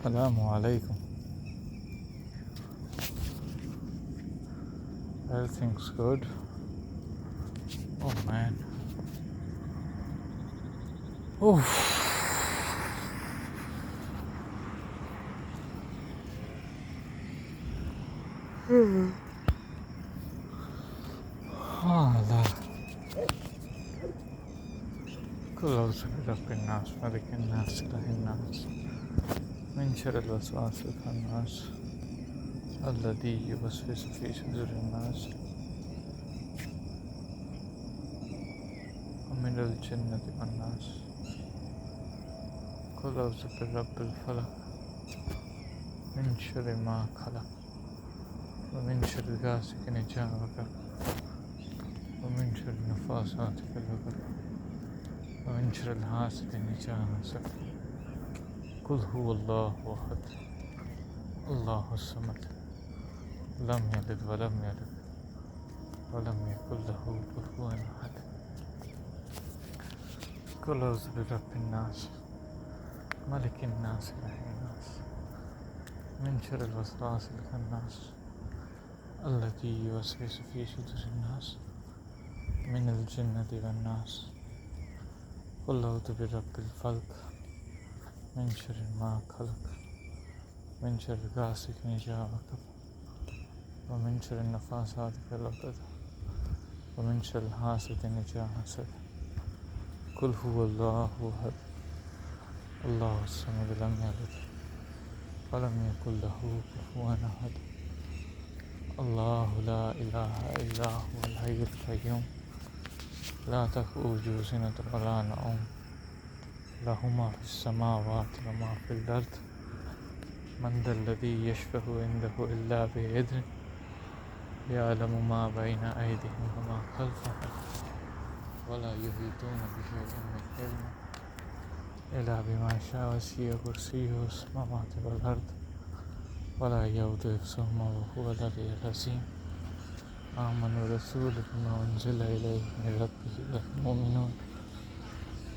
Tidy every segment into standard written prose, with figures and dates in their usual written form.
Assalamu alaikum. Everything's good. Oh man. Oof. Allah. Close it up in nas, malikin nas, ilahin nas. Min shar al-waswas al-khannas. Alladhi yuwaswisu fi sudurin nas. ومن الجنة والناس قل أعوذ برب الفلق من شر ما خلق ومن شر غاسق إذا وقب ومن شر النفاثات في العقد ومن شر حاسد إذا حسد قل هو الله أحد الله الصمد لم يلد ولم يولد ولم يكن له كفوا أحد قل أعوذ برب الناس ملك الناس إله الناس من شر الوسواس الخناس الذي يوسوس في صدور الناس من الجنة والناس قل أعوذ برب الفلق من شر ما خلق من شر غاسق إذا وقب ومن شر النفاثات في العقد ومن شر حاسد إذا حسد قل هو الله أحد الله الصمد لم يلد ولم يكن له كفوا أحد الله لا إله إلا هو الحي القيوم لا تأخذه سنة ولا نوم له ما في السماوات وما في الأرض من ذا الذي يشفع عنده إلا بإذنه يعلم ما بين أيديهم وما خلفهم ولا يحيطون بشيء من علمه إلا بما شاء وسع كرسيه السماوات والأرض ولا يؤوده حفظهما وهو العلي العظيم آمن الرسول بما أنزل إليه من ربه والمؤمنون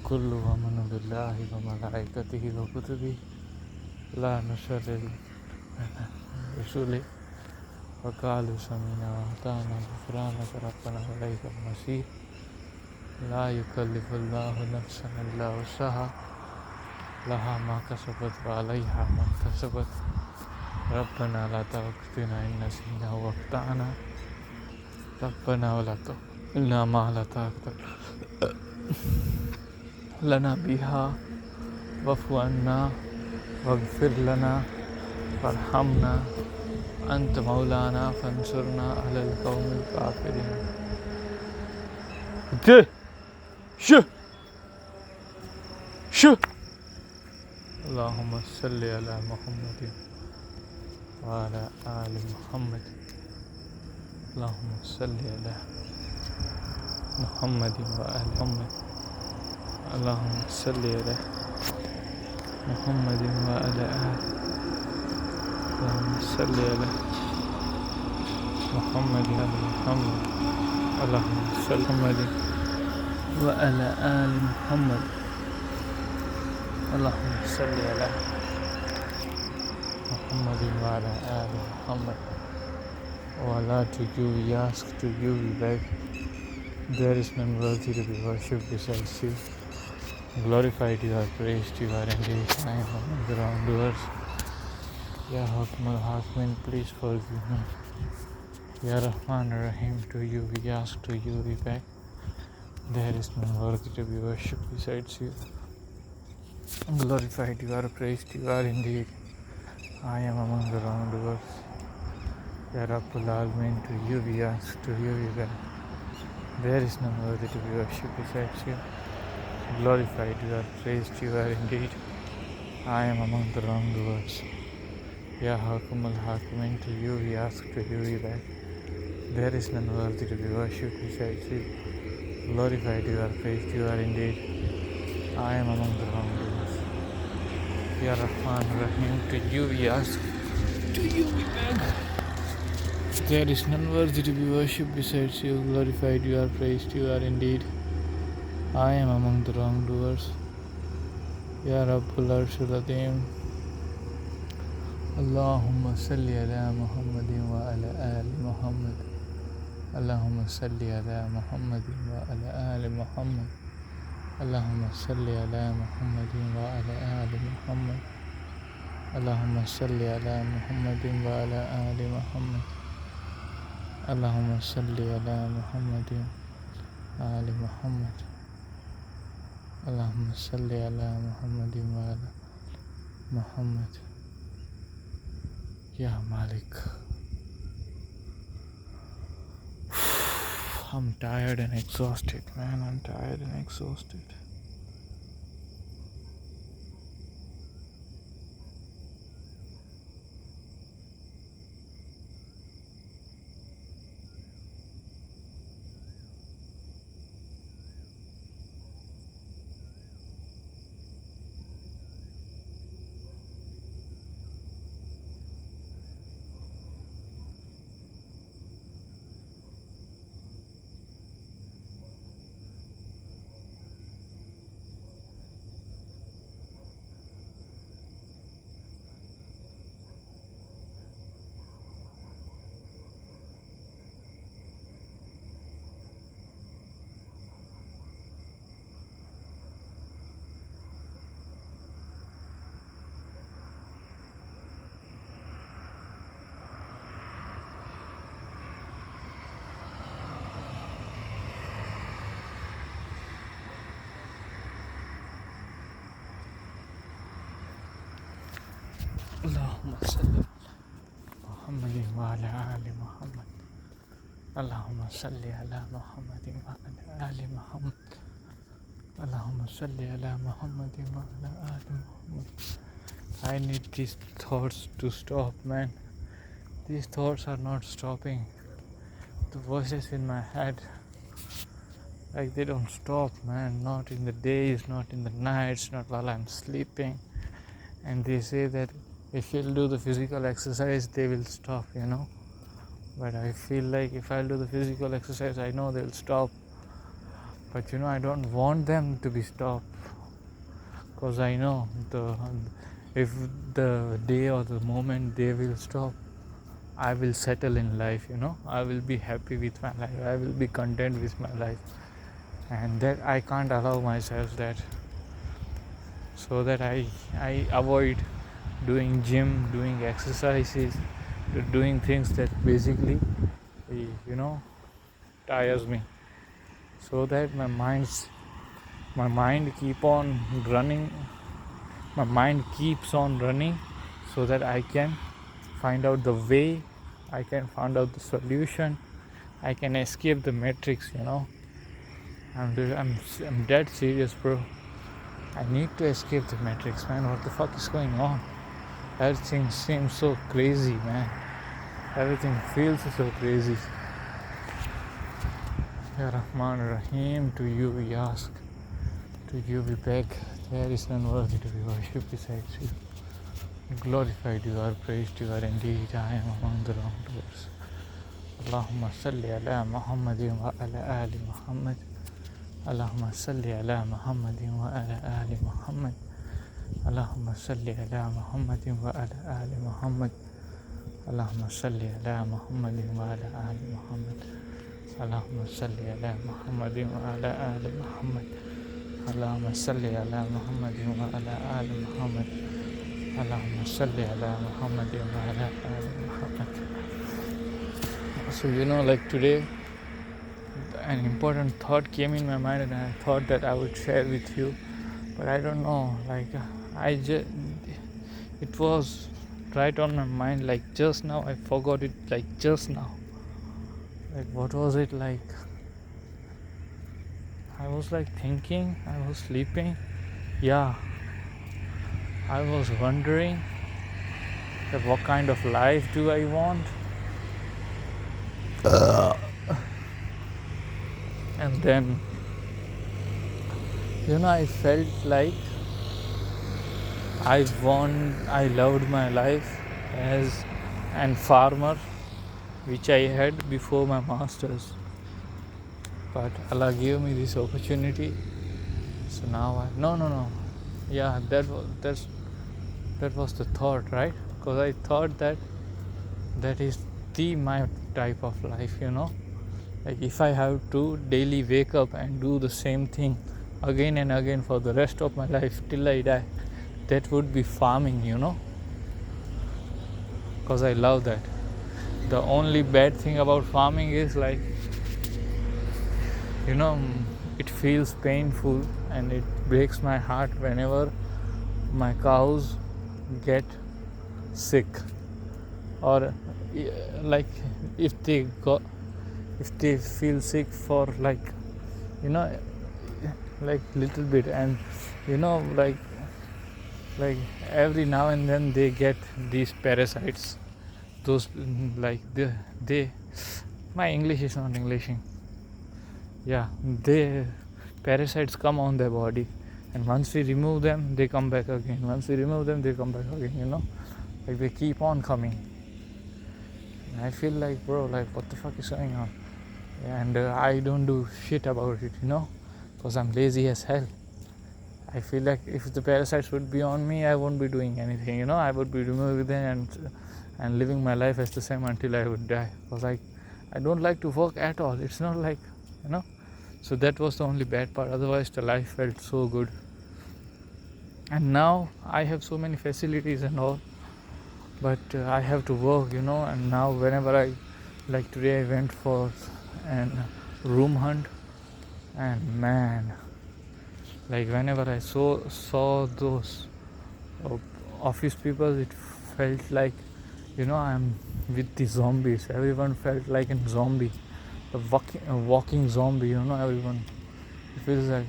كل آمن بالله وملائكته وكتبه لا نشرك برسوله وقالوا سمعنا وأطعنا غفرانك ربنا وإليك المصير لا يكلف الله نفسا إلا وسعها لها ما كسبت وعليها ما اكتسبت ربنا لا تؤاخذنا إن نسينا وأخطأنا ربنا ولا تحملنا ما لا طاقة لنا بها واعف عنا واغفر لنا وارحمنا أنت مولانا فانصرنا على القوم الكافرين. شو اللهم صل على محمد وعلى آل محمد اللهم صل على محمد وآل محمد اللهم صل على محمد وعلى آل اللهم صل على محمد وعلى محمد اللهم صل محمد وعلى آل محمد اللهم صل على محمد وعلى آل محمد. O Allah, to you we ask, to you we beg. There is none worthy to be worshipped besides you. Glorified you are praised, you are indeed time among the wrongdoers. Ya Hakim al-Hakimin, please forgive me. Ya Rahman Rahim, to you we ask, to you we beg. There is none worthy to be worshipped besides you. Glorified you are praised, you are indeed I am among the wrongdoers. Ya Rabbul Alamin, to you we ask, to you we beg. There is none worthy to be worshipped besides you. Glorified you are praised, you are indeed I am among the wrongdoers. Ya Hakim al-Hakimin, to you we ask, to you we beg. There is none worthy to be worshipped besides you. Glorified you are praised, you are indeed I am among the wrongdoers. Ya Rahman Rahim, to you we ask, to you we beg. There is none worthy to be worshipped besides you. Glorified you are praised, you are indeed I am among the wrongdoers. Ya Rabbul Arshil Azim, Allahumma salli ala Muhammadin wa ala ali Muhammad. Allahumma salli ala Muhammadin wa ala ali Muhammad. Allahumma salli ala Muhammadin wa ala ali Muhammad. Allahumma salli ala Muhammadin wa ala ali Muhammad. Allahumma salli ala Muhammadin wa ali Muhammad. Allahumma salli ala Muhammadin wa ala Muhammad. Ya Malik. I'm tired and exhausted, man. I'm tired and exhausted. Allahumma salli Muhammadin wa ala ali Muhammad. Allahumma salli ala Muhammadin wa ala ali Muhammad. Allahumma salli ala Muhammadin wa ala ali Muhammad. I need these thoughts to stop, man. These thoughts are not stopping. The voices in my head, like they don't stop, man. Not in the days, not in the nights, not while I'm sleeping. And they say that if you'll do the physical exercise, they will stop, But I feel like if I'll do the physical exercise, I know they'll stop. But I don't want them to be stopped, because I know if the day or the moment they will stop, I will settle in life, I will be happy with my life, I will be content with my life, and that I can't allow myself that, so that I avoid doing gym, doing exercises, doing things that basically tires me, so that my mind keeps on running, so that I can find out the way, I can find out the solution, I can escape the matrix. I'm dead serious, bro. I need to escape the matrix, man. What the fuck is going on? Everything seems so crazy, man. Everything feels so crazy. Ya Rahman Rahim, to you we ask, to you we beg. There is none worthy to be worshipped besides you. Glorified you are, praised you are indeed. I am among the wrongdoers. Allahumma salli ala Muhammadin wa ala ali Muhammad. Allahumma salli ala Muhammadin wa ala ali Muhammad. Allahumma salli ala Muhammadin wa ala ali Muhammad. Allahumma salli ala Muhammadin wa ala ali Muhammad. Allahumma salli ala Muhammadin wa ala ali Muhammad. Allahumma salli ala Muhammadin wa ala ali Muhammad. Allahumma salli ala Muhammadin wa ala ali Muhammad. So like today, an important thought came in my mind, and I thought that I would share with you, but I don't know, it was right on my mind, like just now. I forgot it, like just now. Like, what was it like? I was thinking, I was sleeping. Yeah, I was wondering that what kind of life do I want? And then, I felt like I loved my life as an farmer, which I had before my masters. But Allah gave me this opportunity. So now no. Yeah, that was the thought, right? because I thought that is my type of life, like if I have to daily wake up and do the same thing again and again for the rest of my life till I die, that would be farming, because I love that. The only bad thing about farming is like, it feels painful and it breaks my heart whenever my cows get sick, or like if they feel sick for like little bit, and like every now and then they get these parasites, those like they my English is not Englishing. Yeah, they parasites come on their body, and once we remove them they come back again, once we remove them they come back again, like they keep on coming. And I feel like, bro, like what the fuck is going on? And I don't do shit about it, because I'm lazy as hell. I feel like if the parasites would be on me, I won't be doing anything, I would be removing them and living my life as the same until I would die, because I don't like to work at all. It's not like, so that was the only bad part. Otherwise the life felt so good. And now I have so many facilities and all, but I have to work, and now whenever I, like today I went for an room hunt, and man, like whenever I saw those office people, it felt like, I'm with the zombies. Everyone felt like a zombie, a walking zombie, everyone. It feels like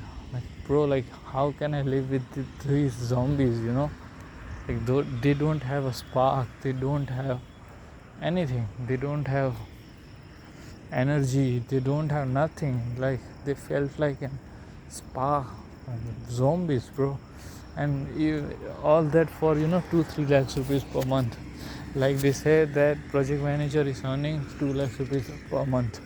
bro, like how can I live with these zombies, like they don't have a spark, they don't have anything, they don't have energy, they don't have nothing. Like they felt like a spark, zombies, bro. And all that for 2-3 lakhs rupees per month. Like they say that project manager is earning 2 lakhs rupees per month,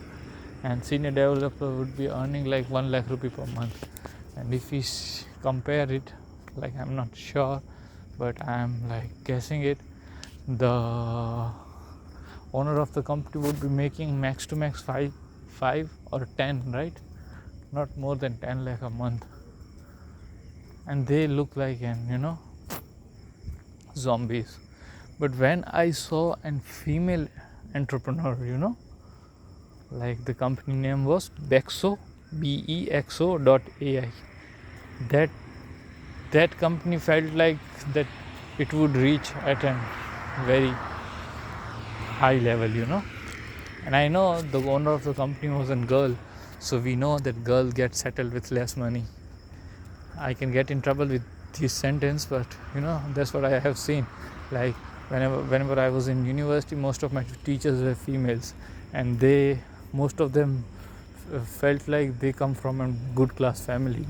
and senior developer would be earning like 1 lakh rupee per month. And if we compare it, like I'm not sure, but I'm like guessing it, the owner of the company would be making max to max 5 or 10, right? Not more than 10 lakh a month. And they look like zombies. But when I saw a female entrepreneur, like the company name was Bexo, BEXO.ai, that company felt like that it would reach at a very high level. And I know the owner of the company was a girl, so we know that girl gets settled with less money. I can get in trouble with this sentence, but that's what I have seen. Like whenever I was in university, most of my teachers were females, and most of them felt like they come from a good class family,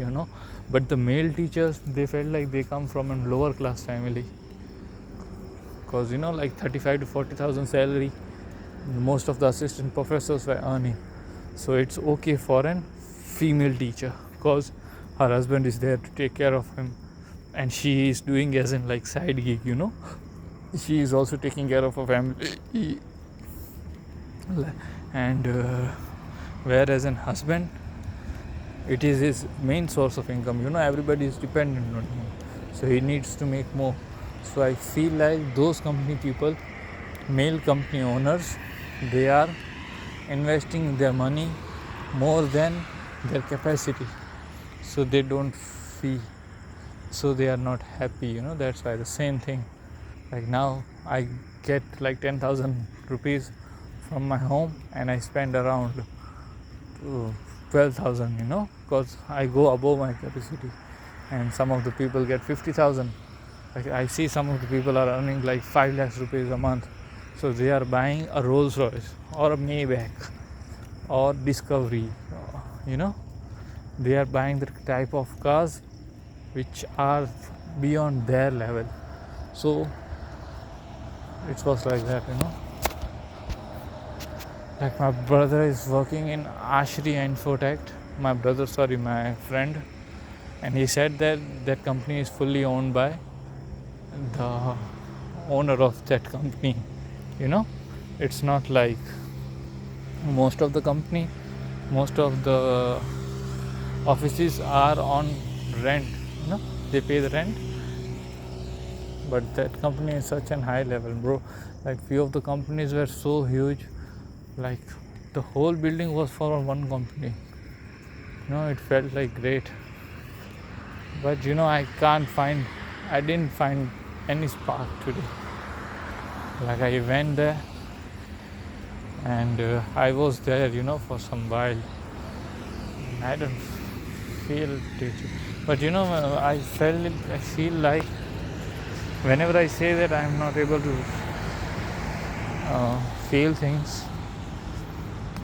but the male teachers, they felt like they come from a lower class family, because like 35 to 40,000 salary most of the assistant professors were earning. So it's okay for a female teacher, because her husband is there to take care of him, and she is doing as in like side gig, she is also taking care of her family. And whereas an husband, it is his main source of income, everybody is dependent on him, so he needs to make more. So I feel like those company people, male company owners, they are investing their money more than their capacity, so they don't feel, so they are not happy, that's why the same thing. Like now I get like 10,000 rupees from my home, and I spend around 12,000, because I go above my capacity. And some of the people get 50,000. Like I see some of the people are earning like 5 lakhs rupees a month, so they are buying a Rolls Royce or a Maybach or Discovery, they are buying the type of cars which are beyond their level. So it was like that, Like my brother is working in Ashri Infotech, my friend, and he said that company is fully owned by the owner of that company. You know, it's not like most of the offices are on rent. You know, they pay the rent, but that company is such an high level, bro. Like few of the companies were so huge, like the whole building was for one company. You know, it felt like great. But you know, I didn't find any spark today. Like I went there and I was there, you know, for some while. I don't feel it. But you know, I feel like whenever I say that I'm not able to feel things,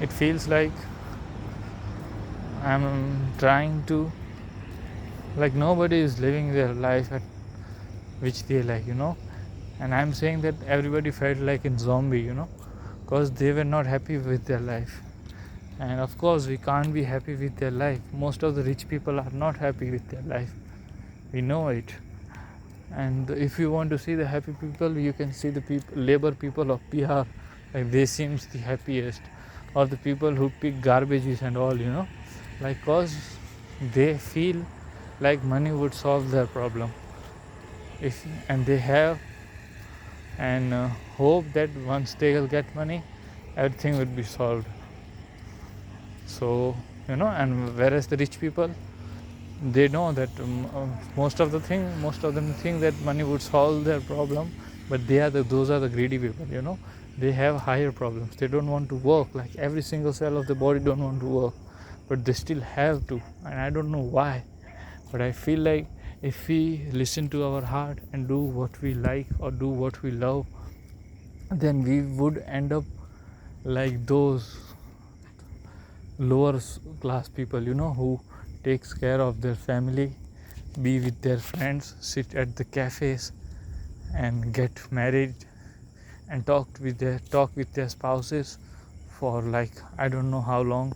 it feels like I'm trying to, like nobody is living their life at which they like, you know. And I'm saying that everybody felt like in zombie, you know, because they were not happy with their life. And of course we can't be happy with their life. Most of the rich people are not happy with their life, we know it. And if you want to see the happy people, you can see the labor people of Bihar, like they seems the happiest, or the people who pick garbages and all, you know, like cause they feel like money would solve their problem, and they have and hope that once they will get money, everything will be solved. So you know, and whereas the rich people, they know that most of them think that money would solve their problem, but those are the greedy people, you know. They have higher problems. They don't want to work. Like every single cell of the body don't want to work, but they still have to, and I don't know why. But I feel like if we listen to our heart and do what we like or do what we love, then we would end up like those lower class people, you know, who takes care of their family, be with their friends, sit at the cafes and get married and talk with their spouses for like I don't know how long.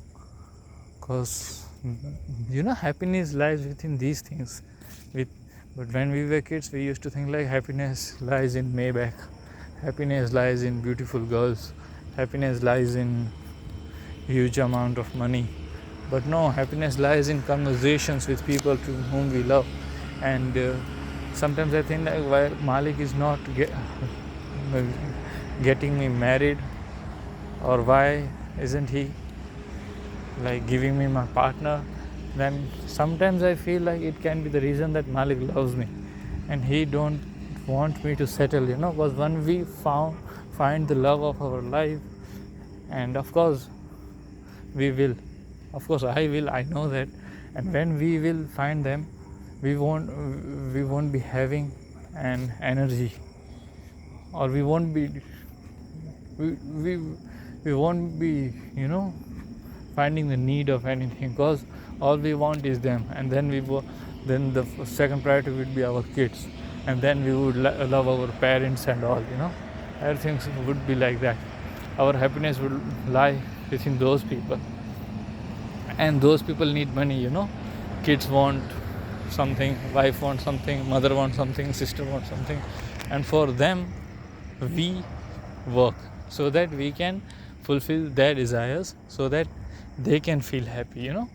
Because you know, happiness lies within these things. But when we were kids, we used to think like happiness lies in Maybach, happiness lies in beautiful girls, happiness lies in huge amount of money. But no, happiness lies in conversations with people to whom we love. And sometimes I think like why Malik is not getting me married, or why isn't he like giving me my partner, then sometimes I feel like it can be the reason that Malik loves me and he don't want me to settle, you know. Because when we find the love of our life, and of course we will, of course I will, I know that. And when we will find them, we won't be having an energy, or we won't be we won't be, you know, finding the need of anything, because all we want is them. And then then the second priority would be our kids, and then we would love our parents and all, you know. Everything would be like that. Our happiness would lie within those people, and those people need money, you know. Kids want something, wife wants something, mother wants something, sister wants something, and for them we work so that we can fulfill their desires, so that they can feel happy, you know.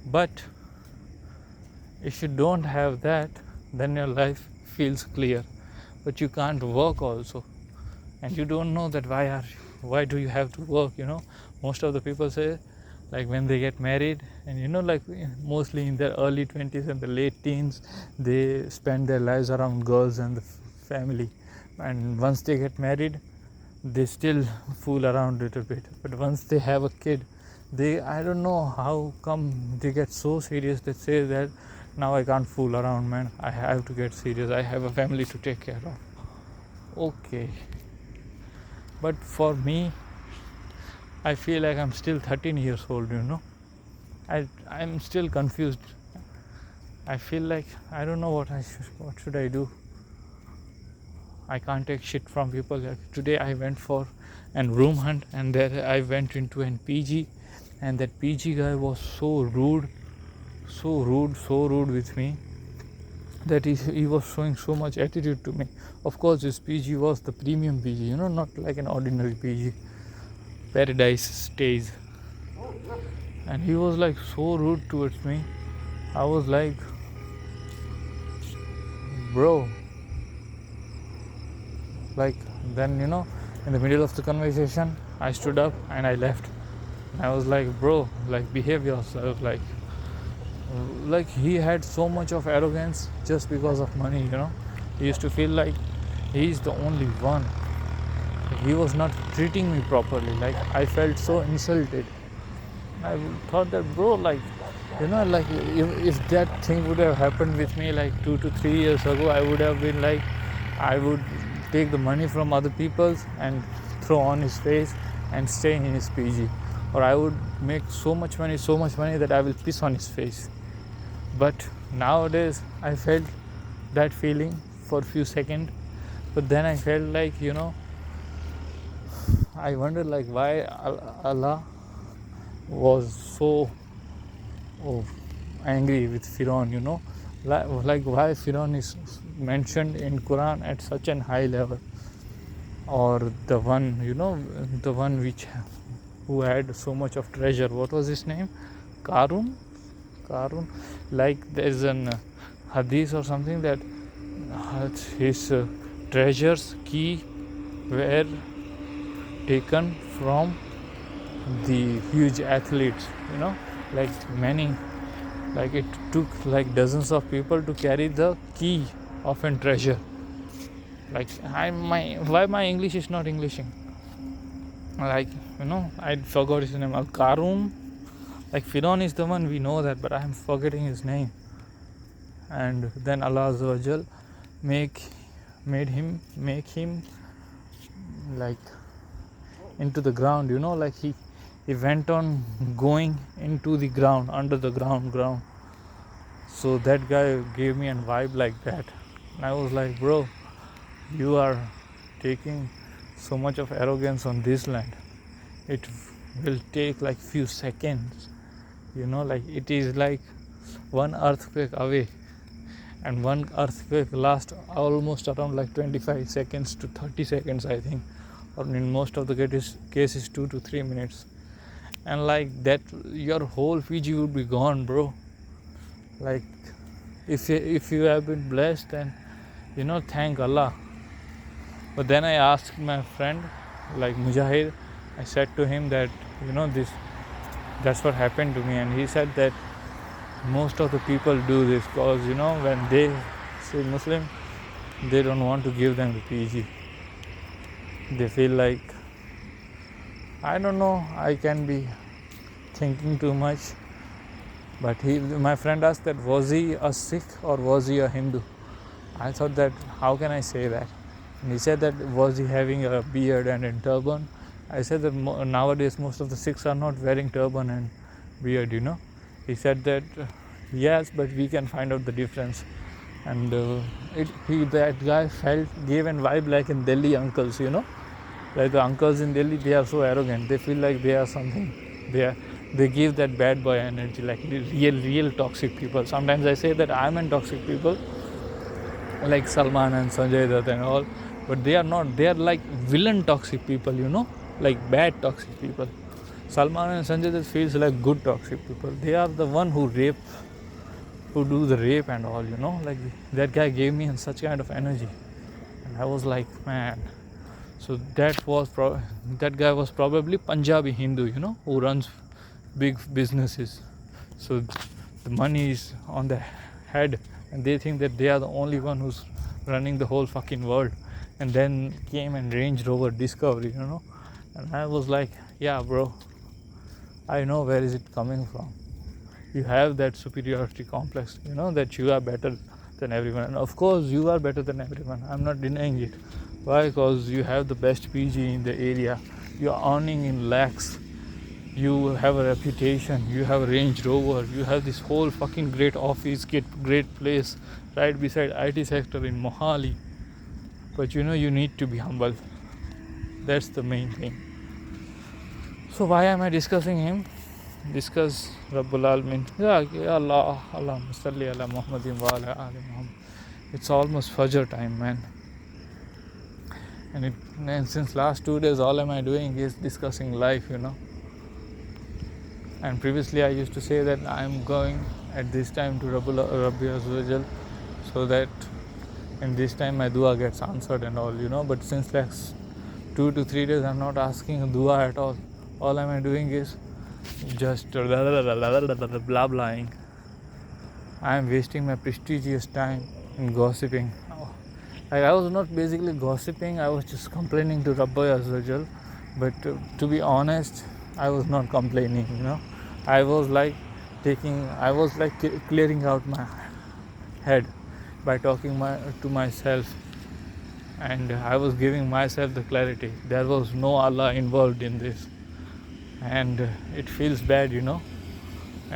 But if you don't have that, then your life feels clear, but you can't work also, and you don't know that why do you have to work, you know. Most of the people say, like when they get married, and you know, like mostly in their early 20s and the late teens, they spend their lives around girls and the family, and once they get married, they still fool around a little bit. But once they have a kid, I don't know how come they get so serious. They say that now I can't fool around, man, I have to get serious, I have a family to take care of. Okay, but for me, I feel like I'm still 13 years old, you know. I'm still confused. I feel like I don't know what should I do. I can't take shit from people. Like today I went for a room hunt, and there I went into an PG, and that PG guy was so rude with me. that he was showing so much attitude to me. Of course, his PG was the premium PG, not like an ordinary PG. Paradise stays. And he was like so rude towards me. I was like, bro. Like, then, in the middle of the conversation, I stood up and I left. I was like, bro, like, behave yourself. Like he had so much of arrogance just because of money. He used to feel like he's the only one. He was not treating me properly. Like, I felt so insulted. I thought that, bro, like, like if that thing would have happened with me like 2 to 3 years ago, I would have been like, I would take the money from other people's and throw on his face and stay in his PG. Or I would make so much money that I will piss on his face. But nowadays, I felt that feeling for a few seconds. But then I felt like, I wondered like why Allah was so angry with Firaun, like why Firaun is mentioned in Quran at such an high level. Or the one, the one who had so much of treasure. What was his name? Karun. Like there's an hadith or something that his treasures key were taken from the huge athletes, like many, like it took like dozens of people to carry the key of a treasure. Like why my English is not Englishing? Like, I forgot his name. Al-Karun. Like Firaun is the one, we know that, but I am forgetting his name. And then Allah Azza wa Jal make him like into the ground, like he went on going into the ground, under the ground. So that guy gave me a vibe like that. And I was like, bro, you are taking so much of arrogance on this land. It will take like few seconds, like it is like one earthquake away, and one earthquake lasts almost around like 25 seconds to 30 seconds, I think, or in most of the cases 2 to 3 minutes. And like that, your whole Fiji would be gone, bro. Like if you have been blessed, then thank Allah. But then I asked my friend, like Mujahid, I said to him that that's what happened to me, and he said that most of the people do this because when they say Muslim, they don't want to give them the PG. They feel like, I don't know, I can be thinking too much, but my friend asked that was he a Sikh or was he a Hindu? I thought that how can I say that? And he said that was he having a beard and a turban? I said that nowadays most of the Sikhs are not wearing turban and beard, He said that yes, but we can find out the difference. And that guy gave a vibe like in Delhi uncles, like the uncles in Delhi, they are so arrogant. They feel like they are something. They give that bad boy energy, like real toxic people. Sometimes I say that I'm in toxic people, like Salman and Sanjay Dutt and all, but they are not. They are like villain toxic people, like bad toxic people. Salman and Sanjay Dutt feels like good toxic people. They are the one who do the rape and all, like that guy gave me such kind of energy, and I was like, man. So that guy was probably Punjabi Hindu, who runs big businesses. So the money is on the head, and they think that they are the only one who's running the whole fucking world. And then came and Range Rover Discovery, and I was like, yeah, bro, I know where is it coming from. You have that superiority complex, that you are better than everyone. And of course you are better than everyone, I'm not denying it. Why? Because you have the best PG in the area, you are earning in lakhs, you have a reputation, you have a Range Rover, you have this whole fucking great office, great place right beside IT sector in Mohali. But you need to be humble. That's the main thing. So why am I discussing him? Discuss Rabbul Alamin. Ya Allah, Allahumma salli ala Muhammadin wa ala ali Muhammad. It's almost Fajr time, man. And since last 2 days, all am I doing is discussing life, And previously I used to say that I'm going at this time to Rabbi Azwajal, so that in this time my dua gets answered and all, But since last 2 to 3 days I'm not asking dua at all. All am I doing is just blah blahing. I am wasting my prestigious time in gossiping. I was not basically gossiping, I was just complaining to Rabbi Azwajal. But to be honest, I was not complaining, I was like clearing out my head by talking to myself, and I was giving myself the clarity. There was no Allah involved in this, and it feels bad, and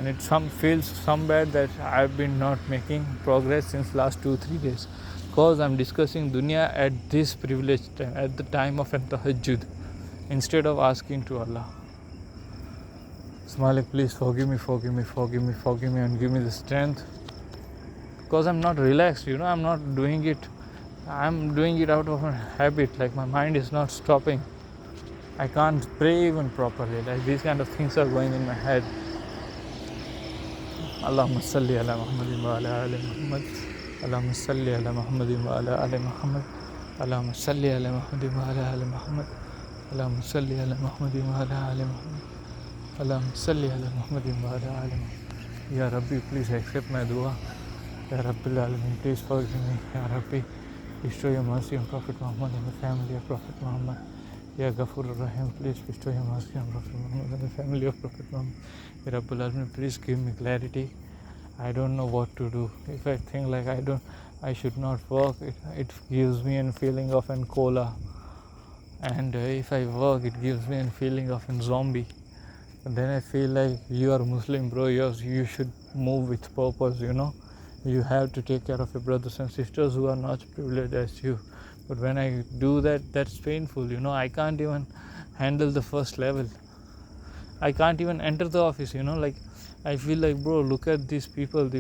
it feels bad that I've been not making progress since last 2-3 days, because I'm discussing dunya at this privileged time, at the time of tahajjud, instead of asking to Allah, Malik, please forgive me, and give me the strength, because I'm not relaxed, I'm not doing it. I'm doing it out of a habit, like my mind is not stopping. I can't pray even properly, like these kind of things are going in my head. Allahumma salli ala Muhammadin wa ala ali Muhammad. Allahumma salli ala Muhammadin wa ala ali Muhammad. Allahumma salli ala Muhammadin wa ala ali Muhammad. Allahumma salli ala Muhammadin wa ala ali Muhammad. Allahumma salli ala Muhammadin wa ala ali Muhammad. Ya Rabbi, please accept my dua. Ya Rabbil Alamin, please forgive me. Ya Rabbi, bestow your mercy on Prophet Muhammad and the family of Prophet Muhammad. Ya Ghafur Rahim, please bestow your mercy on Prophet Muhammad and the family of Prophet Muhammad. Ya Rabbul Alamin, please give me clarity. I don't know what to do. If I think like I should not work, it gives me a feeling of an cola. And if I work, it gives me a feeling of a zombie. And then I feel like you are Muslim, bro. You should move with purpose, You have to take care of your brothers and sisters who are not privileged as you. But when I do that, that's painful, I can't even handle the first level. I can't even enter the office, like I feel like, bro, look at these people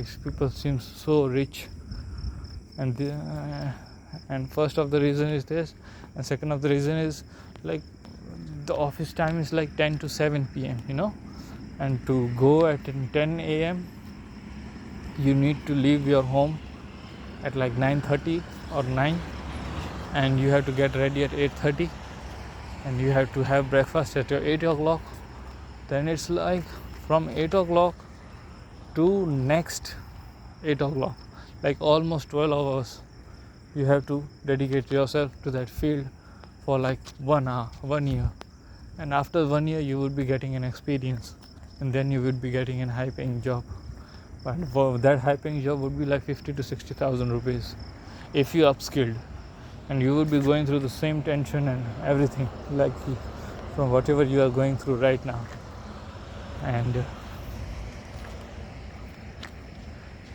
seem so rich. And first of the reason is this, and second of the reason is like the office time is like 10 to 7 p.m, and to go at 10 a.m. you need to leave your home at like 9:30 or 9, and you have to get ready at 8:30, and you have to have breakfast at your 8 o'clock. Then it's like from 8 o'clock to next 8 o'clock, like almost 12 hours you have to dedicate yourself to that field for like 1 year. And after 1 year you would be getting an experience, and then you would be getting a high paying job. But for that high paying job would be like 50 to 60,000 rupees if you upskilled, and you would be going through the same tension and everything like from whatever you are going through right now.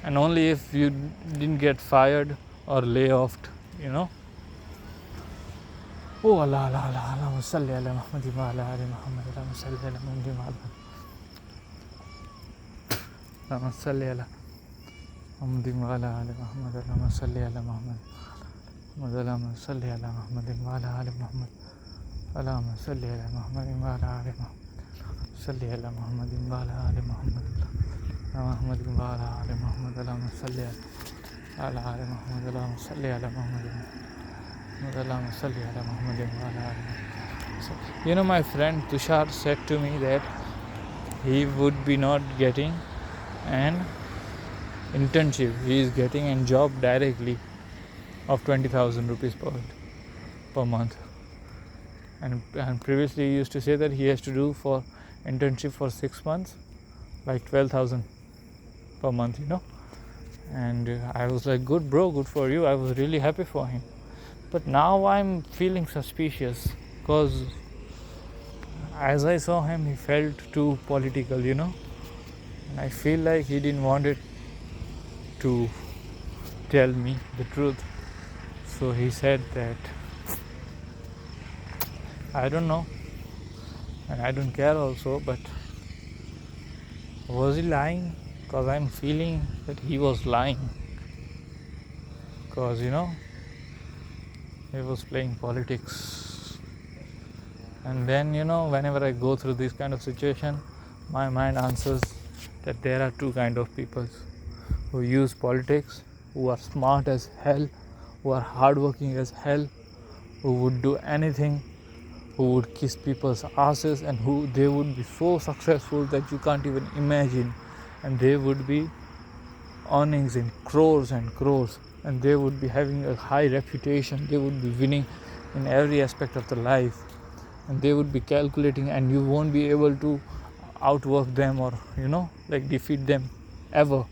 And only if you didn't get fired or lay offed, Oh Allah, Allah, Allah, Allahumma salli ala Muhammadin wa ala ali Muhammad. Allahumma salli ala Muhammadin wa ala Allahumma salli ala Muhammadin wa ala ali Muhammad. Allahumma salli ala Muhammad. Allahumma salli ala Muhammadin wa ala ali Muhammad. Allahumma salli ala Muhammadin wa ala ali Muhammad. Salli ala Muhammadin wa ala ali Muhammad. Muhammadin wa ala ali Muhammad. Allahumma salli ala ali Muhammad. Allahumma salli ala Muhammadin. Allahumma salli ala Muhammadin wa ala ali Muhammad. My friend Tushar said to me that he would be not getting an internship. He is getting a job directly of 20,000 rupees per month. And previously he used to say that he has to do for internship for 6 months, like 12,000 per month, And I was like, good bro, good for you. I was really happy for him. But now I'm feeling suspicious, because as I saw him, he felt too political, And I feel like he didn't want it to tell me the truth. So he said that, I don't know, and I don't care also, but was he lying? Because I'm feeling that he was lying. because he was playing politics. And then whenever I go through this kind of situation, my mind answers that there are two kind of people who use politics, who are smart as hell, who are hardworking as hell, who would do anything, who would kiss people's asses, and who they would be so successful that you can't even imagine, and they would be earnings in crores and crores, and they would be having a high reputation, they would be winning in every aspect of the life, and they would be calculating, and you won't be able to outwork them or defeat them ever.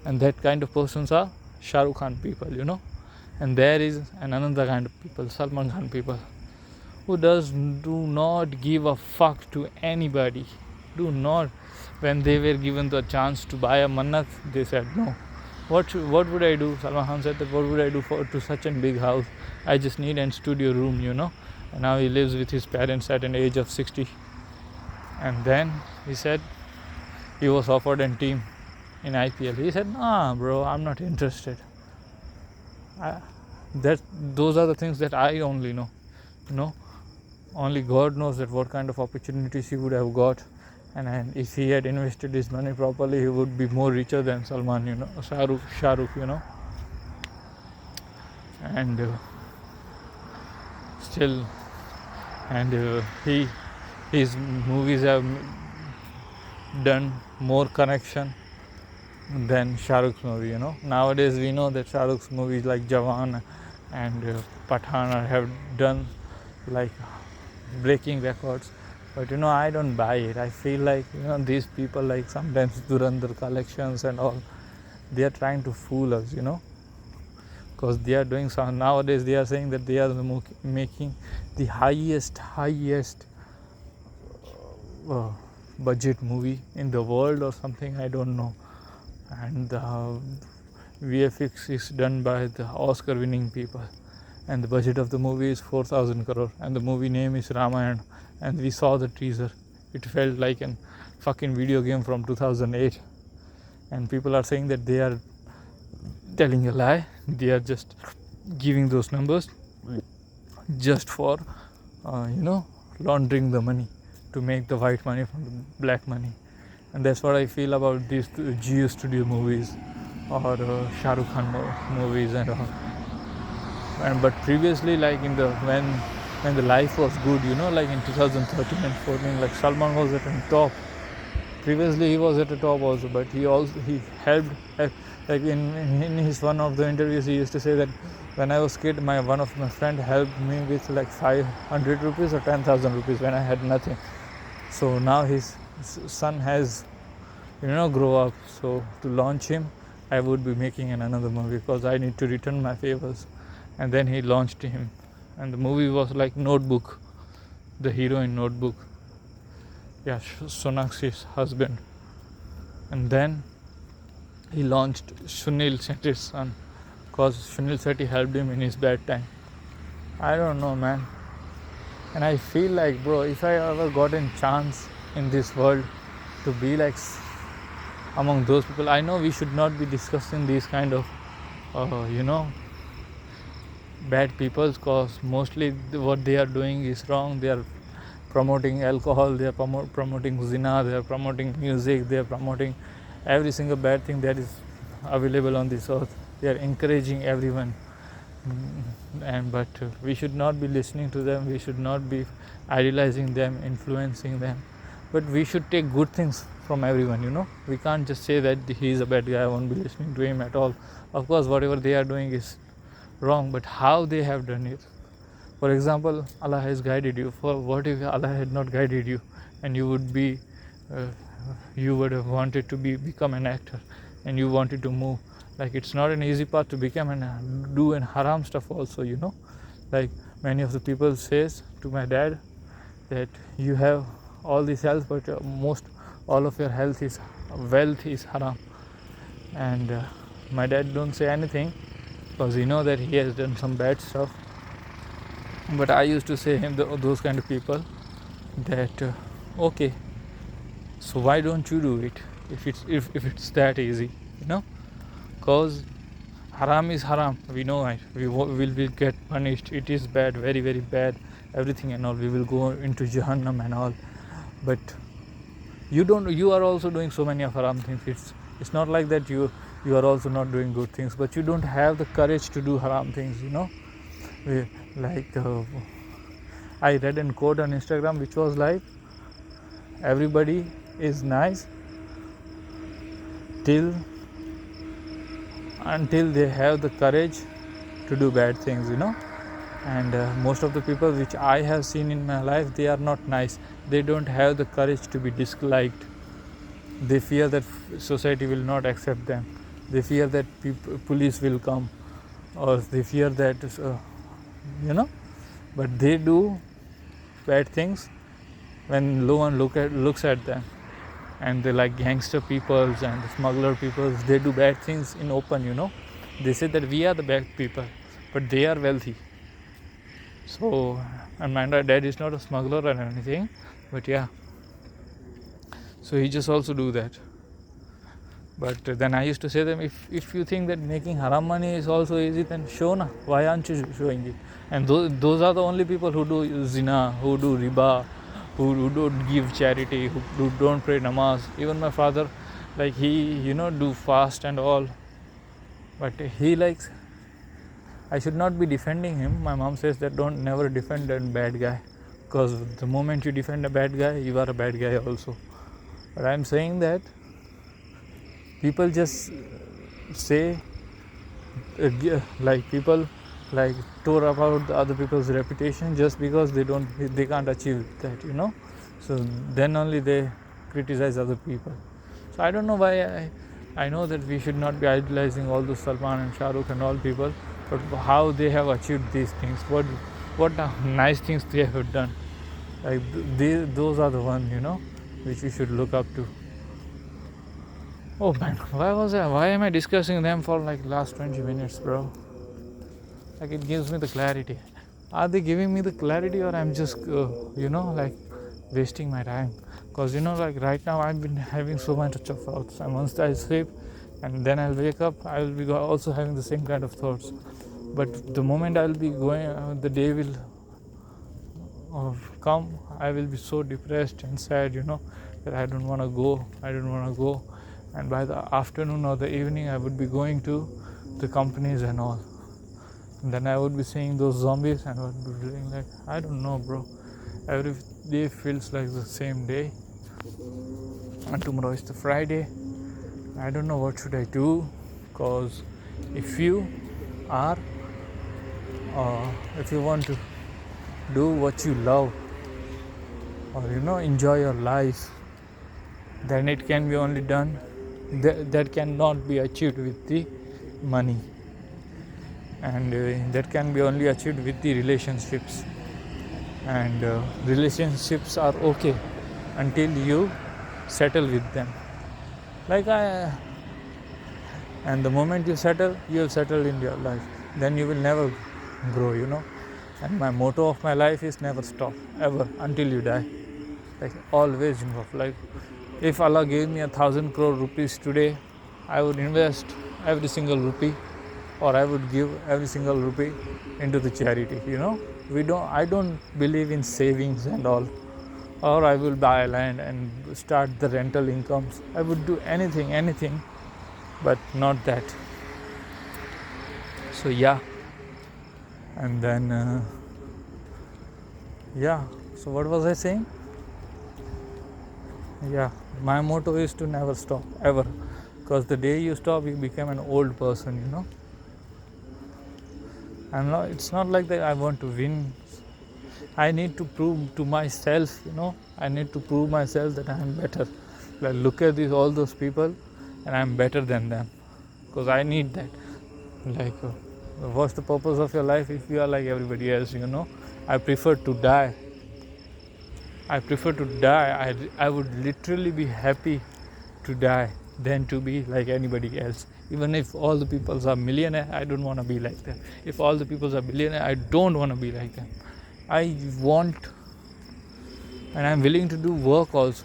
And that kind of persons are Shah Rukh Khan people, and there is another kind of people, Salman Khan people, who do not give a fuck to anybody. Do not. When they were given the chance to buy a Mannat, they said no. What would I do? Salman Khan said that what would I do to such a big house? I just need a studio room, And now he lives with his parents at an age of 60. And then he said he was offered a team in IPL. He said, nah, bro, I'm not interested. Those are the things that I only know. Only God knows that what kind of opportunities he would have got. And if he had invested his money properly, he would be more richer than Salman, Shah Rukh, and still, and his movies have done more connection than Shah Rukh's movie. Nowadays we know that Shah Rukh's movies like Jawan and Pathan have done like breaking records. But I don't buy it. I feel like these people, like sometimes Durandar collections and all, they are trying to fool us, because they are doing some. Nowadays they are saying that they are making the highest budget movie in the world or something, I don't know. And the VFX is done by the Oscar winning people, and the budget of the movie is 4,000 crore, and the movie name is Ramayana. And we saw the teaser. It felt like a fucking video game from 2008. And people are saying that they are telling a lie. They are just giving those numbers just for laundering the money, to make the white money from the black money. And that's what I feel about these Geo Studio movies or Shah Rukh Khan movies and all. But previously, like when the life was good, like in 2013 and 14, like Salman was at the top. Previously he was at the top also, but he helped, like in his one of the interviews he used to say that when I was kid, one of my friend helped me with like 500 rupees or 10,000 rupees when I had nothing. So now his son has grow up, so to launch him I would be making another movie, because I need to return my favors. And then he launched him, and the movie was like Notebook, the hero in Notebook, Sonakshi's husband. And then he launched Sunil Shetty's son, because Sunil Shetty helped him in his bad time. I don't know, man. And I feel like, bro, if I ever got a chance in this world to be like among those people, I know we should not be discussing these kind of bad people, because mostly what they are doing is wrong. They are promoting alcohol, they are promoting zina, they are promoting music, they are promoting every single bad thing that is available on this earth. They are encouraging everyone, but we should not be listening to them. We should not be idealizing them, influencing them, but we should take good things from everyone. We can't just say that he is a bad guy, I won't be listening to him at all. Of course whatever they are doing is wrong, but how they have done it. For example, Allah has guided you. For what if Allah had not guided you, and you would have wanted to become an actor, and you wanted to move? Like, it's not an easy path to become and do an haram stuff also. Like many of the people says to my dad that you have all this health, but all of your wealth is haram. And my dad don't say anything, because he know that he has done some bad stuff. But I used to say him those kind of people that okay, so why don't you do it if it's that easy? Because Haram is haram. We know it. We will get punished. It is bad, very very bad. Everything and all. We will go into Jahannam and all. But you are also doing so many of haram things. It's not like that you are also not doing good things, but you don't have the courage to do haram things. Like I read a quote on Instagram which was like, everybody is nice until they have the courage to do bad things. And most of the people which I have seen in my life, they are not nice. They don't have the courage to be disliked. They fear that society will not accept them. They fear that police will come, or they fear that but they do bad things when no one looks at them. And they like gangster peoples and the smuggler peoples, they do bad things in open. They say that we are the bad people, but they are wealthy. So, and my dad is not a smuggler or anything, but yeah, so he just also do that. But then I used to say to them, if you think that making haram money is also easy, then show na, why aren't you showing it? And those are the only people who do zina, who do riba, who don't give charity, who don't pray namaz. Even my father, like he do fast and all, but he likes, I should not be defending him. My mom says that never defend a bad guy, because the moment you defend a bad guy, you are a bad guy also. But I'm saying that people just say like people like tore about the other people's reputation just because they can't achieve that. So then only they criticize other people. So I don't know why. I know that we should not be idolizing all those Salman and Shah Rukh and all people, but how they have achieved these things, what nice things they have done, like those are the ones which we should look up to. Oh man, why am I discussing them for like last 20 minutes, bro? Like it gives me the clarity. Are they giving me the clarity, or I'm just like wasting my time? Because like right now I've been having so much of thoughts, and once I sleep and then I'll wake up, I will be also having the same kind of thoughts. But the moment I'll be going, the day will come, I will be so depressed and sad, that I don't want to go. And by the afternoon or the evening, I would be going to the companies and all. And then I would be seeing those zombies and I would be feeling like, I don't know, bro. Every day feels like the same day. And tomorrow is the Friday. I don't know what should I do, because if you want to do what you love, or enjoy your life, then it can be only done. That cannot be achieved with the money, and that can be only achieved with the relationships. And relationships are okay until you settle with them. And the moment you settle, you have settled in your life. Then you will never grow. And my motto of my life is never stop, ever, until you die. Like always involved. Like if Allah gave me 1,000 crore rupees today, I would invest every single rupee, or I would give every single rupee into the charity. I don't believe in savings and all, or I will buy land and start the rental incomes. I would do anything, but not that. So yeah, and then so what was I saying? Yeah, my motto is to never stop, ever, because the day you stop, you become an old person. It's not like that I want to win. I need to prove to myself, I need to prove myself that I am better. Like look at all those people, and I am better than them, because I need that. Like what's the purpose of your life if you are like everybody else? I prefer to die. I would literally be happy to die than to be like anybody else. Even if all the people are millionaire, I don't want to be like them. If all the people are billionaire, I don't want to be like them. I want, and I'm willing to do work also,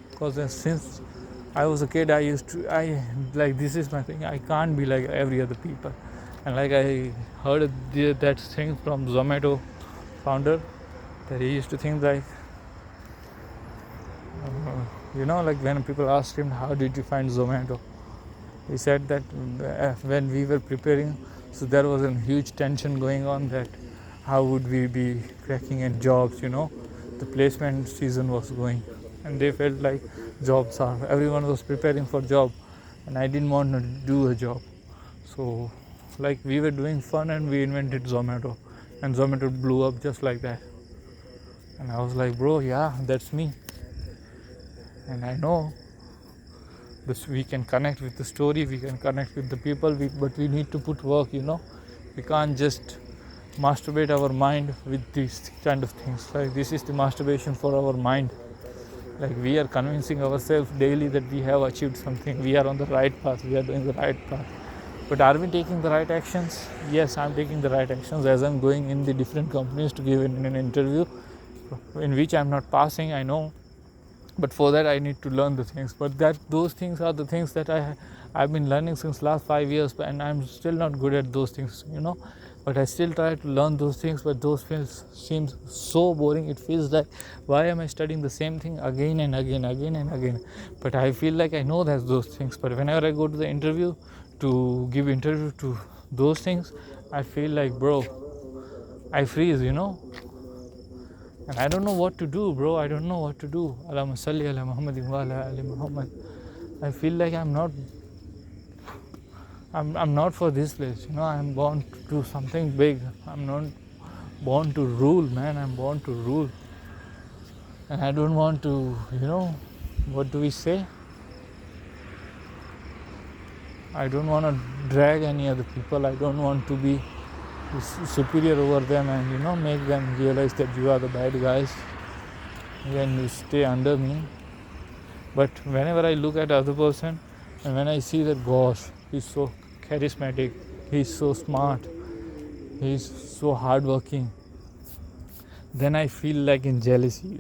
because since I was a kid, I like, this is my thing. I can't be like every other people. And like I heard that thing from Zomato founder, that he used to think like, like when people asked him, how did you find Zomato? He said that when we were preparing, so there was a huge tension going on, that how would we be cracking in jobs, the placement season was going, and they felt like everyone was preparing for job, and I didn't want to do a job. So like we were doing fun, and we invented Zomato, and Zomato blew up just like that. And I was like, bro, yeah, that's me. And I know this, we can connect with the story, we can connect with the people, but we need to put work. We can't just masturbate our mind with these kind of things. Like, this is the masturbation for our mind. Like, we are convincing ourselves daily that we have achieved something, we are on the right path, we are doing the right path. But are we taking the right actions? Yes, I'm taking the right actions. As I'm going in the different companies to give an interview in which I'm not passing, I know, but for that I need to learn the things. But those things are the things that I've been learning since last 5 years, and I'm still not good at those things, but I still try to learn those things. But those things seems so boring. It feels like, why am I studying the same thing again and again? But I feel like I know those things. But whenever I go to the interview to give interview to those things, I feel like, bro, I freeze, and I don't know what to do, bro. I don't know what to do. Allahumma salli ala Muhammadin wa ala ali Muhammad. I feel like I'm not for this place. I'm born to do something big. I'm not born to rule, man. I'm born to rule. And I don't want to, what do we say? I don't want to drag any other people. I don't want to be superior over them and make them realize that you are the bad guys when you stay under me. But whenever I look at other person, and when I see that, gosh, he's so charismatic, he's so smart, he's so hardworking, then I feel like in jealousy,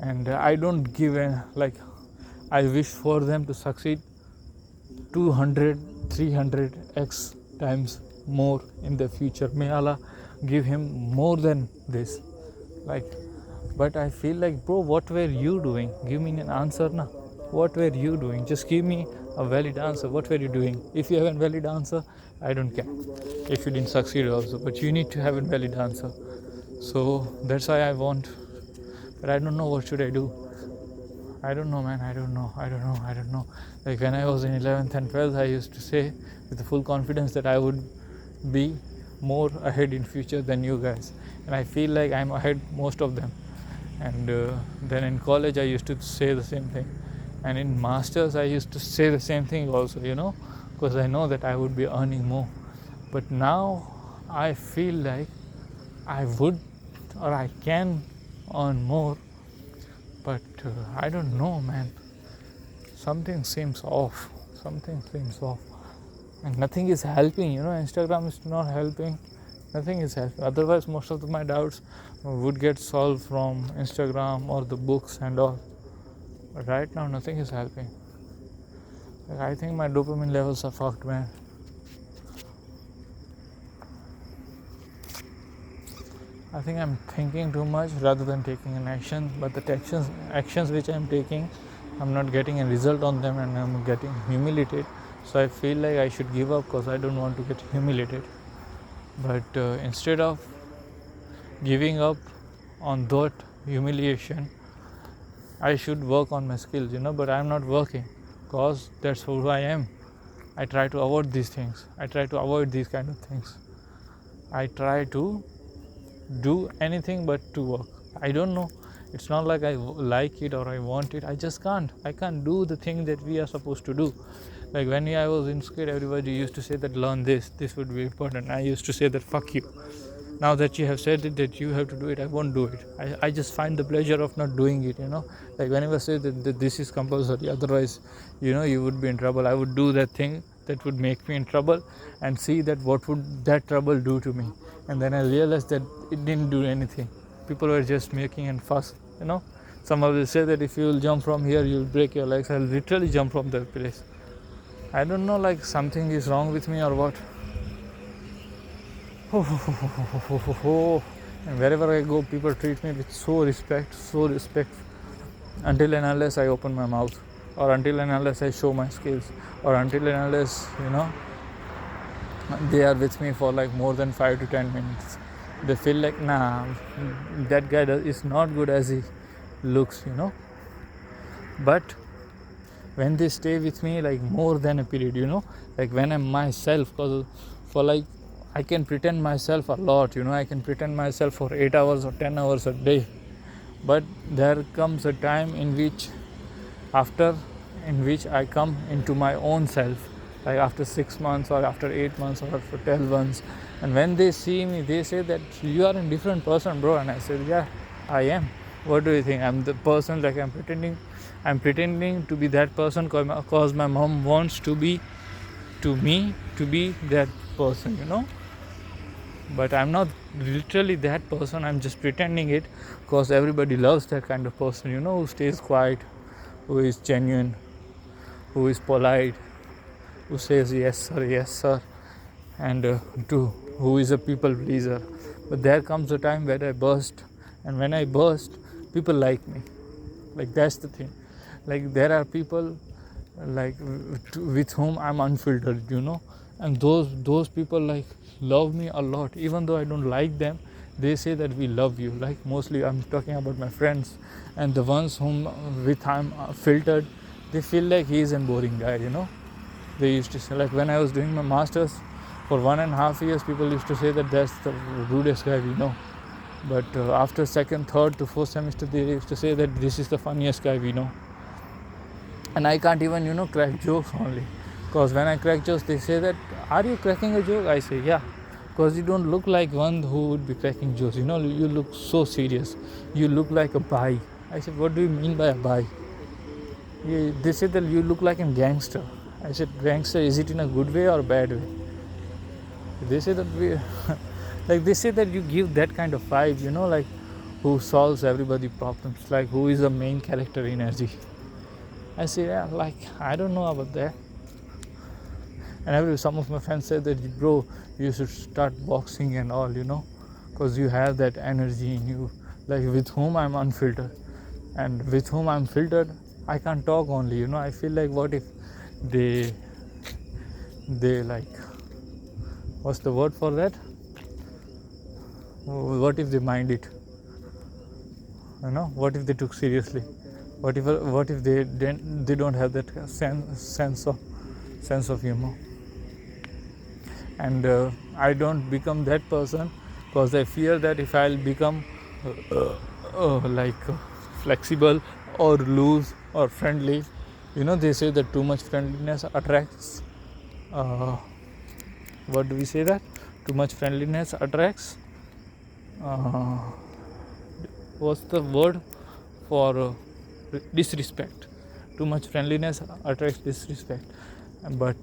and I don't give I wish for them to succeed 200 300x times more in the future. May Allah give him more than this. But I feel like, bro, what were you doing? Give me an answer now. What were you doing? Just give me a valid answer. What were you doing? If you have a valid answer, I don't care if you didn't succeed also, but you need to have a valid answer. So that's why I want, but I don't know what should I do. I don't know, man. I don't know. Like when I was in 11th and 12th, I used to say with the full confidence that I would be more ahead in future than you guys, and I feel like I'm ahead most of them. And then in college I used to say the same thing, and in masters I used to say the same thing also, because I know that I would be earning more. But now I feel like I would, or I can earn more, but I don't know, man. Something seems off, and nothing is helping. Instagram is not helping, nothing is helping. Otherwise most of my doubts would get solved from Instagram or the books and all, but right now nothing is helping. I think my dopamine levels are fucked, man. I think I'm thinking too much rather than taking an action, but the actions which I'm taking, I'm not getting a result on them, and I'm getting humiliated. So I feel like I should give up because I don't want to get humiliated. But instead of giving up on that humiliation, I should work on my skills, but I'm not working because that's who I am. I try to avoid these things. I try to avoid these kind of things. I try to do anything but to work. I don't know. It's not like I like it or I want it. I just can't. I can't do the thing that we are supposed to do. Like when I was in school, everybody used to say that learn this would be important. I used to say that fuck you. Now that you have said it, that you have to do it, I won't do it. I just find the pleasure of not doing it, Like whenever I say that this is compulsory, otherwise, you would be in trouble. I would do that thing that would make me in trouble and see that what would that trouble do to me. And then I realized that it didn't do anything. People were just making a fuss, Some of them say that if you will jump from here, you will break your legs. I'll literally jump from that place. I don't know, like something is wrong with me or what. And wherever I go, people treat me with so respect, until and unless I open my mouth, or until and unless I show my skills, or until and unless, they are with me for like more than 5 to 10 minutes. They feel like, nah, that guy is not good as he looks, But when they stay with me like more than a period, like when I'm myself, cause for like I can pretend myself a lot, I can pretend myself for 8 hours or 10 hours a day. But there comes a time in which I come into my own self, like after 6 months or after 8 months or after 12 months. And when they see me, they say that you are a different person, bro. And I said, yeah, I am. What do you think? I'm the person, like I'm pretending to be that person because my mom wants me to be that person, But I'm not literally that person. I'm just pretending it because everybody loves that kind of person, who stays quiet, who is genuine, who is polite, who says yes sir, and who is a people pleaser. But there comes a time where I burst, and when I burst, people like me. Like that's the thing. Like there are people like with whom I'm unfiltered, and those people like love me a lot, even though I don't like them. They say that we love you. Like mostly I'm talking about my friends, and the ones whom with I'm filtered, they feel like he is a boring guy, They used to say, like when I was doing my masters for 1.5 years, people used to say that that's the rudest guy we know. But after second, third to fourth semester, they used to say that this is the funniest guy we know. And I can't even crack jokes only, because when I crack jokes, they say that, are you cracking a joke? I say, yeah, because you don't look like one who would be cracking jokes, you look so serious, you look like a bhai. I said, what do you mean by a bhai? They said that you look like a gangster. I said, gangster, is it in a good way or a bad way? They say that they say that you give that kind of vibe, like who solves everybody's problems, like who is the main character energy. I say, yeah, like I don't know about that. And some of my friends said that, bro, you should start boxing and all, because you have that energy in you. Like with whom I'm unfiltered, and with whom I'm filtered, I can't talk only, I feel like, what if they like, what's the word for that? What if they mind it? What if they took seriously? What if they don't have that sense of humor? And I don't become that person, because I fear that if I'll become flexible or loose or friendly, they say that too much friendliness attracts what do we say that too much friendliness attracts what's the word for disrespect. Too much friendliness attracts disrespect. But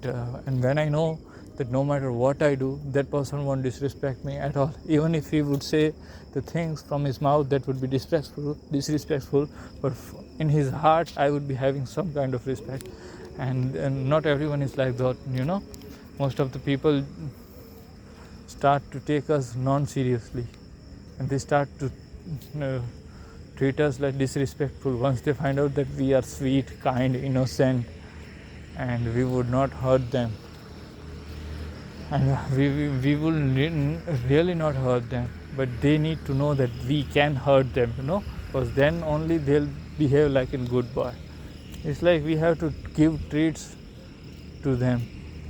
and when I know that no matter what I do, that person won't disrespect me at all, even if he would say the things from his mouth that would be disrespectful, but in his heart I would be having some kind of respect. And not everyone is like that, most of the people start to take us non-seriously, and they start to treat us like disrespectful once they find out that we are sweet, kind, innocent, and we would not hurt them. And we will really not hurt them, but they need to know that we can hurt them, because then only they'll behave like a good boy. It's like we have to give treats to them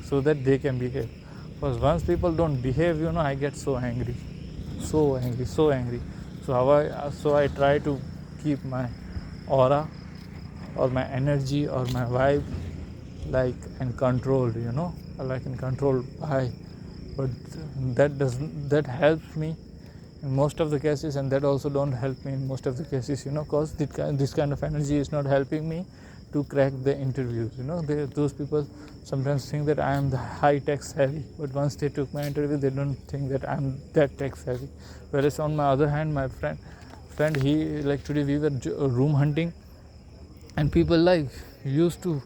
so that they can behave. Because once people don't behave, I get so angry. So I try to keep my aura or my energy or my vibe like and controlled, like in controlled by. But that helps me in most of the cases, and that also don't help me in most of the cases, because this kind of energy is not helping me to crack the interviews. Those people sometimes think that I am the high tech savvy, but once they took my interview, they don't think that I'm that tech savvy. Whereas on my other hand, my friend, he like today we were room hunting, and people like used to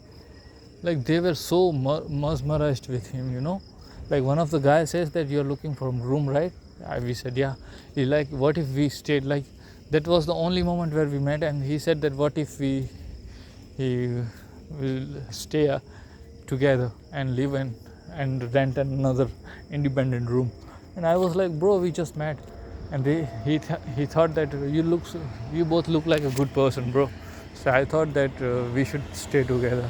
like they were so mesmerized with him, you know. Like one of the guys says that you're looking for a room, right? We said yeah. He like, what if we stayed, like that was the only moment where we met, and he said that what if he will stay together and live in and rent another independent room. And I was like, bro, we just met, and he thought that you both look like a good person, bro. So I thought that we should stay together.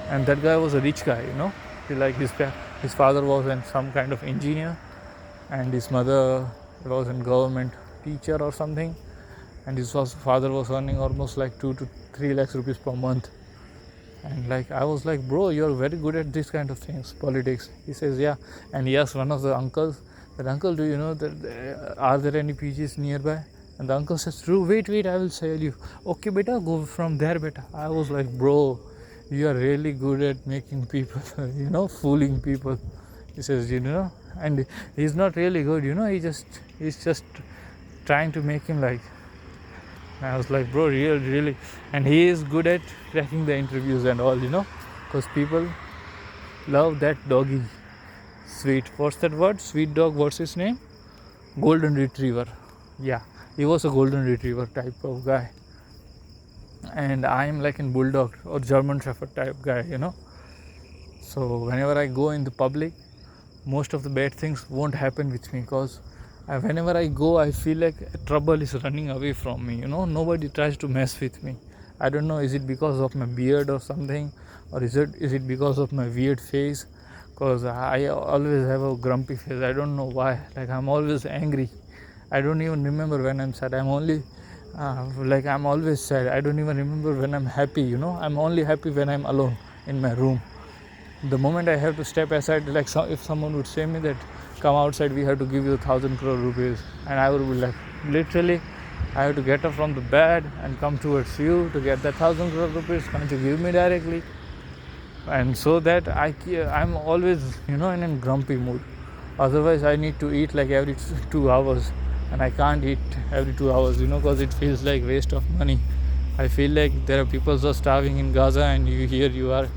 And that guy was a rich guy, you know. His father was some kind of engineer, and his mother was a government teacher or something, and his father was earning almost like 2 to 3 lakhs rupees per month. And like I was like, bro, you're very good at this kind of things, politics. He says yeah. And he asked one of the uncles that, uncle, do you know that are there any PGs nearby? And the uncle says, true, wait, I will tell you. Okay beta, go from there beta. I was like, bro, you are really good at making people you know, fooling people. He says, you know, and he's not really good, you know, he's just trying to make him like. I was like, bro, really. And he is good at cracking the interviews and all, you know, because people love that doggy. Sweet, what's that word? Sweet dog, what's his name? Golden Retriever. Yeah, he was a Golden Retriever type of guy. And I am like in Bulldog or German Shepherd type guy, you know. So whenever I go in the public, most of the bad things won't happen with me, because whenever I go, I feel like trouble is running away from me, you know. Nobody tries to mess with me. I don't know, is it because of my beard or something, or is it because of my weird face? Because I always have a grumpy face. I don't know why. Like I'm always angry. I don't even remember when I'm sad. I'm only like I'm always sad. I don't even remember when I'm happy, you know. I'm only happy when I'm alone in my room. The moment I have to step aside, like if someone would say me that come outside, we have to give you 1,000 crore rupees, and I would be like, literally, I have to get up from the bed and come towards you to get that 1,000 crore rupees. Can't you give me directly? And so that I'm always, you know, in a grumpy mood. Otherwise, I need to eat like every 2 hours, and I can't eat every 2 hours, you know, because it feels like waste of money. I feel like there are people who are starving in Gaza, and you are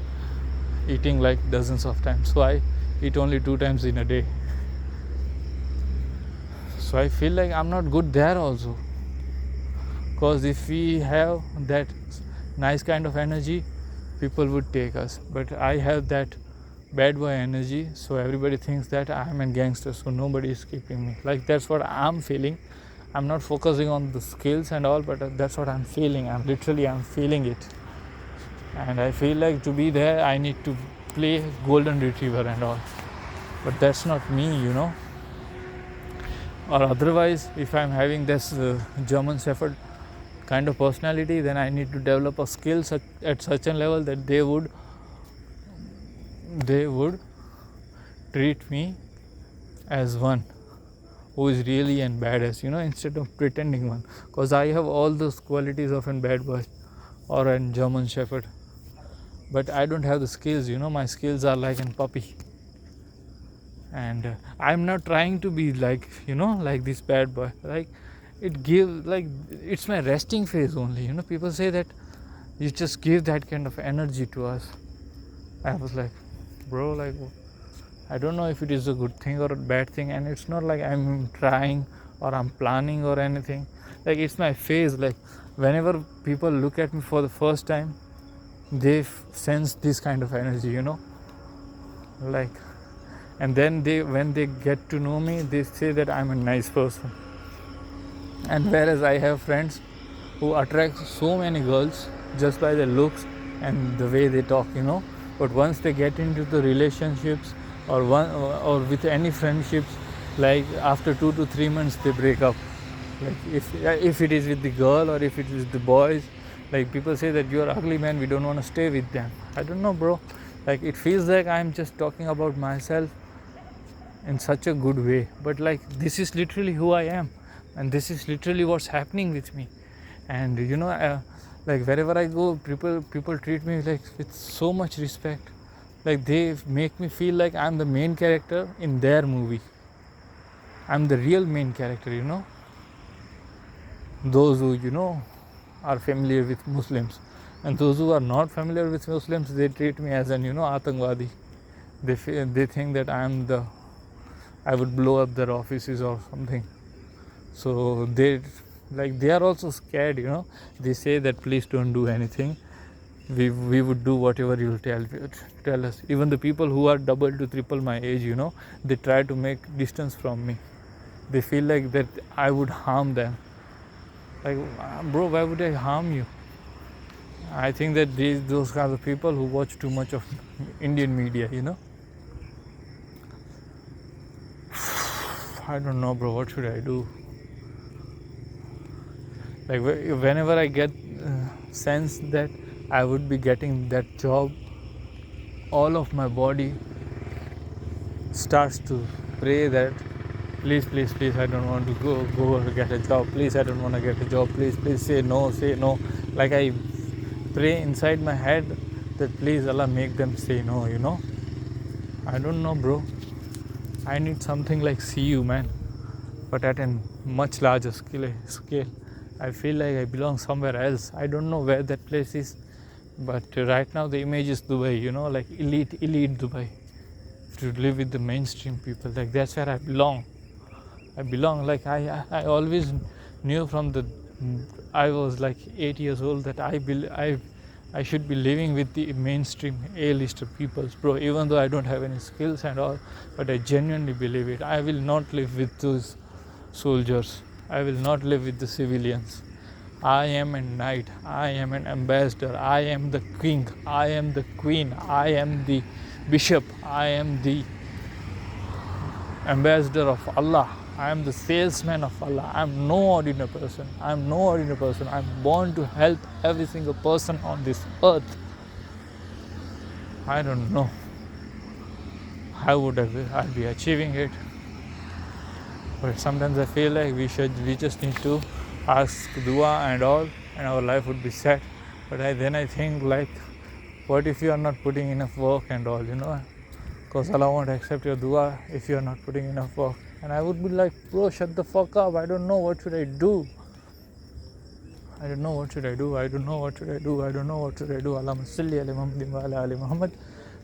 eating like dozens of times. So I eat only 2 times in a day. So I feel like I'm not good there also, because if we have that nice kind of energy, people would take us. But I have that bad boy energy, so everybody thinks that I'm a gangster, so nobody is keeping me. Like that's what I'm feeling. I'm not focusing on the skills and all, but that's what I'm feeling. I'm feeling it. And I feel like to be there, I need to play Golden Retriever and all. But that's not me, you know. Or otherwise, if I'm having this German Shepherd kind of personality, then I need to develop a skill at such a level that they would treat me as one who is really a badass, you know, instead of pretending one. Because I have all those qualities of a bad boy or a German Shepherd, but I don't have the skills, you know. My skills are like a puppy, and I'm not trying to be like, you know, like this bad boy. Like it's my resting phase only, you know. People say that you just give that kind of energy to us. I was like, bro, like I don't know if it is a good thing or a bad thing, and it's not like I'm trying or I'm planning or anything. Like it's my phase. Like whenever people look at me for the first time, they sense this kind of energy, you know. Like, and then when they get to know me, they say that I'm a nice person. And whereas I have friends who attract so many girls just by their looks and the way they talk, you know. But once they get into the relationships or with any friendships, like after 2 to 3 months they break up. Like if it is with the girl or if it is the boys, like people say that you are ugly, man, we don't want to stay with them. I don't know, bro. Like it feels like I'm just talking about myself in such a good way, but like this is literally who I am, and this is literally what's happening with me. And you know, like wherever I go, people treat me like with so much respect. Like they make me feel like I'm the main character in their movie. I'm the real main character, you know. those who, are familiar with Muslims. And those who are not familiar with Muslims, they treat me as an, Atangwadi. They think that I would blow up their offices or something. So they are also scared, They say that please don't do anything. We would do whatever you'll tell us. Even the people who are double to triple my age, they try to make distance from me. They feel like that I would harm them. Like, bro, why would I harm you? I think that those kind of people who watch too much of Indian media, I don't know, bro. What should I do? Like, whenever I get sense that I would be getting that job, all of my body starts to pray that please, please, please, I don't want to go get a job. Please, I don't want to get a job. Please, please, say no, say no. Like, I pray inside my head that please Allah make them say no, I don't know, bro. I need something like CU, man, but at a much larger scale. I feel like I belong somewhere else. I don't know where that place is, but right now the image is Dubai, like elite Dubai. To live with the mainstream people, like that's where I belong. Like I always knew from I was like 8 years old that I should be living with the mainstream A-lister peoples, bro. Even though I don't have any skills and all, but I genuinely believe it. I will not live with those soldiers. I will not live with the civilians. I am a knight. I am an ambassador. I am the king. I am the queen. I am the bishop. I am the ambassador of Allah. I am the salesman of Allah. I am no ordinary person. I am no ordinary person. I am born to help every single person on this earth. I don't know how would I be achieving it, but sometimes I feel like we just need to ask dua and all, and our life would be set. But then I think, like, what if you are not putting enough work and all, because Allah won't accept your dua if you are not putting enough work. And I would be like, bro, shut the fuck up. I don't know what should I do. I don't know what should I do. Allahumma salli ala Muhammadin wa ala ali Muhammad.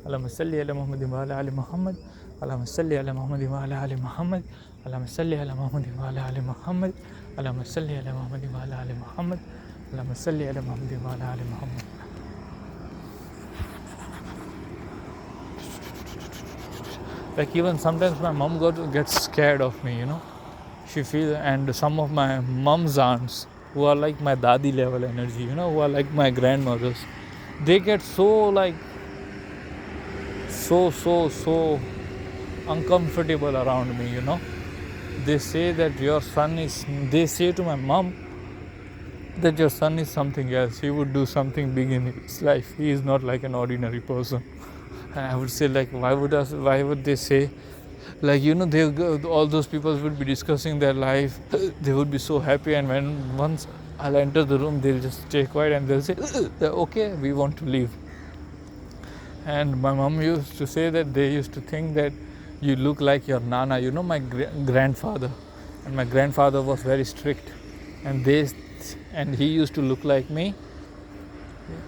Allahumma salli ala Muhammadin wa ala ali Muhammad. Allahumma salli ala Muhammadin wa ala ali Muhammad. Allahumma salli ala Muhammadin wa ala ali Muhammad. Allahumma salli ala Muhammadin wa ala ali Muhammad. Allahumma salli ala Muhammadin wa ala ali Muhammad. Like, even sometimes my mom gets scared of me, She feels, and some of my mom's aunts, who are like my dadi level energy, who are like my grandmothers, they get so uncomfortable around me, They say that they say to my mom that your son is something else. He would do something big in his life. He is not like an ordinary person. And I would say, like, why would they say, like, all those people would be discussing their life. They would be so happy, and once I'll enter the room, they'll just stay quiet and they'll say, okay, we want to leave. And my mom used to say that they used to think that you look like your nana, my grandfather. And my grandfather was very strict, and he used to look like me,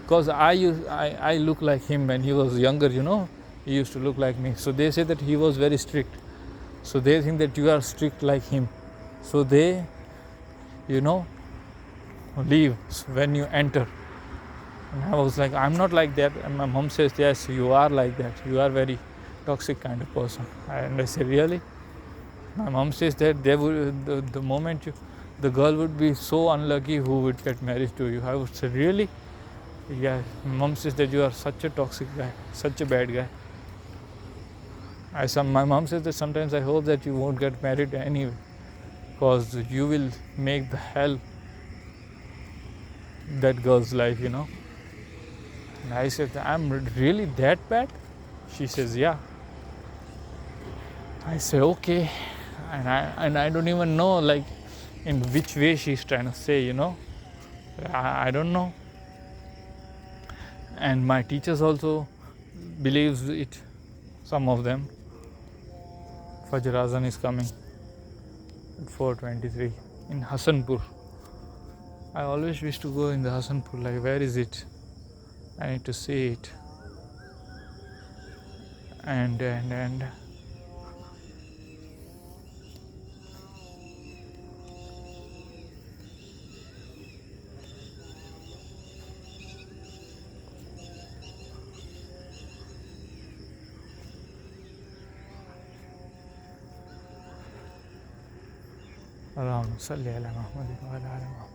because I look like him when he was younger, he used to look like me. So they say that he was very strict, so they think that you are strict like him, so they leave when you enter. And I was like, I'm not like that. And my mom says, yes, you are like that. You are very toxic kind of person. And I said, really? My mom says that the moment the girl would be so unlucky who would get married to you. I would say, really? Yeah. Mom says that you are such a toxic guy, such a bad guy. My mom says that sometimes I hope that you won't get married anyway, because you will make the hell that girl's life, And I said, I'm really that bad? She says, yeah. I say, okay. And I don't even know, like, in which way she's trying to say, I don't know. And my teachers also believes it, some of them. Fajr Azan is coming at 4:23 in Hasanpur. I always wish to go in the Hasanpur, like where is it? I need to see it. And Allahumma salli ala Muhammad wa ala ali Muhammad.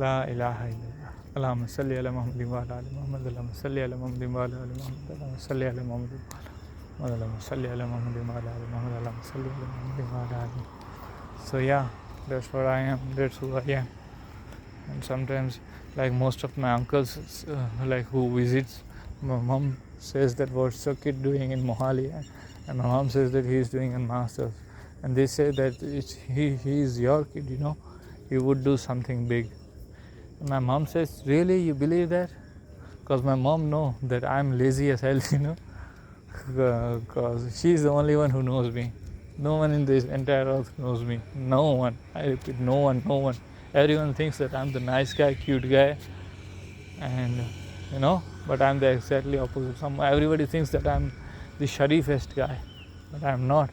La ilaha illallah. Allahumma salli ala Muhammad wa ala ali Muhammad. Allahumma salli ala Muhammad wa ala ali Muhammad. Allahumma salli ala Muhammad wa ala Allahumma salli ala Muhammad wa ala ali Muhammad. Allahumma salli ala Muhammad wa ala ali. So yeah, that's what I am. That's who I am. And sometimes, like most of my uncles, like who visits, my mom says that what's your kid doing in Mohali, and my mom says that he is doing a master's, and they say that he is your kid, you know, he would do something big. And my mom says, really, you believe that? Because my mom know that I'm lazy as hell, you know, because she's the only one who knows me. No one in this entire earth knows me. No one. I repeat, no one. Everyone thinks that I'm the nice guy, cute guy, and you know, but I'm the exactly opposite. Everybody thinks that I'm the sharifest guy, but I'm not.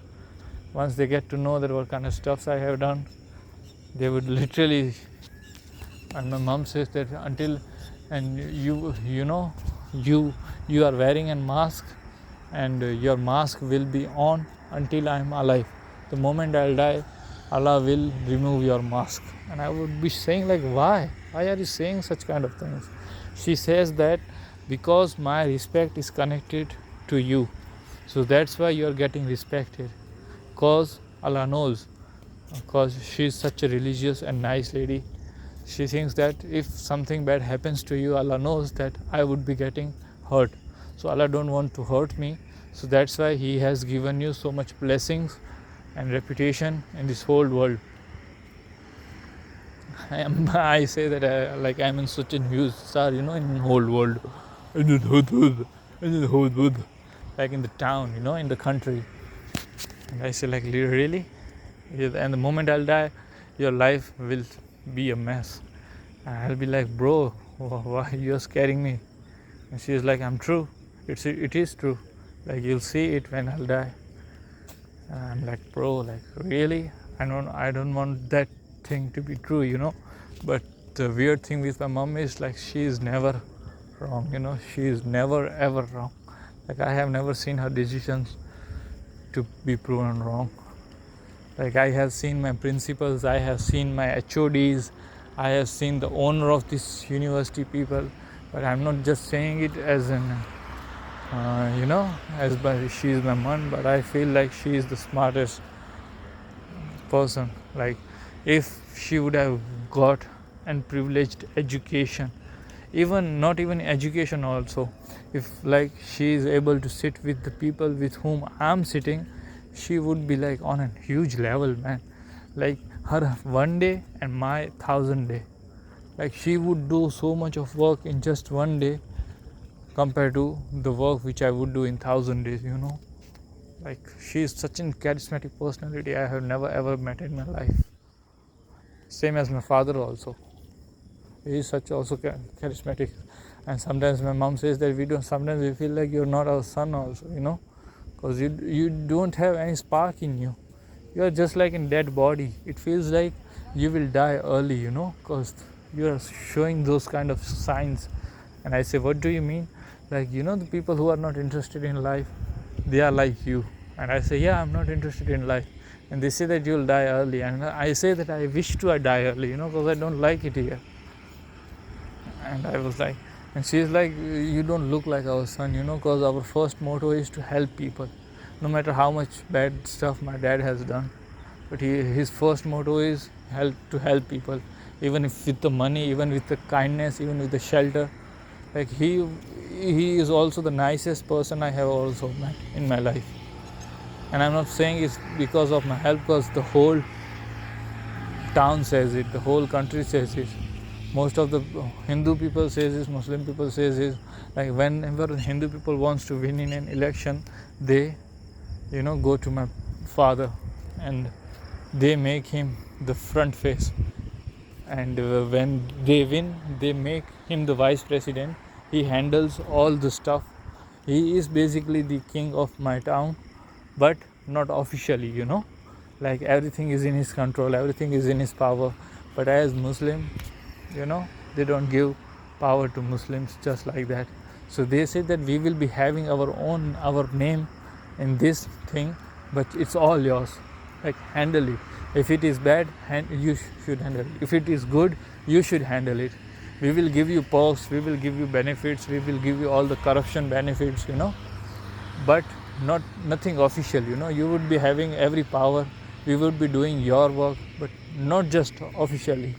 Once they get to know that what kind of stuffs I have done, they would literally. And my mom says that until, and you know, you are wearing a mask, and your mask will be on until I'm alive. The moment I'll die, Allah will remove your mask. And I would be saying like, why are you saying such kind of things? She says that because my respect is connected to you, so that's why you are getting respected, because Allah knows, because she is such a religious and nice lady. She thinks that if something bad happens to you, Allah knows that I would be getting hurt, so Allah don't want to hurt me. So that's why He has given you so much blessings and reputation in this whole world. I say that I'm in such a huge star, you know, in the whole world, in the whole world, like in the town, you know, in the country. And I say like, really? And the moment I'll die, your life will be a mess. And I'll be like, bro, why you're scaring me? And she's like, I'm true. It is true. Like, you'll see it when I'll die. And I'm like, bro, like, really? I don't want that thing to be true, you know. But the weird thing with my mom is like, she is never wrong, you know. She is never ever wrong. Like, I have never seen her decisions to be proven wrong. Like, I have seen my principals, I have seen my HODs, I have seen the owner of this university people, but I'm not just saying it as an you know, as by she is my mom, but I feel like she is the smartest person. Like, if she would have got an privileged education, even not even education also, if like she is able to sit with the people with whom I'm sitting, she would be like on a huge level, man. Like, her 1 day and my 1,000 day. Like, she would do so much of work in just 1 day compared to the work which I would do in 1,000 days, you know. Like, she is such a charismatic personality I have never ever met in my life. Same as my father also. He is such also charismatic. And sometimes my mom says that sometimes we feel like you're not our son also, you know, because you don't have any spark in you. You are just like in dead body. It feels like you will die early, you know, because you are showing those kind of signs. And I say, what do you mean? Like, you know, the people who are not interested in life, they are like you. And I say, yeah, I'm not interested in life. And they say that you'll die early. And I say that I wish to die early, you know, because I don't like it here. And I was like, and she's like, you don't look like our son, you know, because our first motto is to help people. No matter how much bad stuff my dad has done, but his first motto is to help people, even if with the money, even with the kindness, even with the shelter. Like, he is also the nicest person I have also met in my life. And I'm not saying it's because of my help, because the whole town says it, the whole country says it, most of the Hindu people says this, Muslim people says this. Like whenever Hindu people wants to win in an election, they go to my father and they make him the front face, and when they win they make him the vice president. He handles all the stuff. He is basically the king of my town, but not officially, like everything is in his control, everything is in his power. But as Muslim, they don't give power to Muslims just like that. So they say that we will be having our name in this thing, but it's all yours. Like, handle it. If it is bad, you should handle it. If it is good, you should handle it. We will give you perks, we will give you benefits, we will give you all the corruption benefits, but nothing official. You would be having every power, we would be doing your work, but not just officially.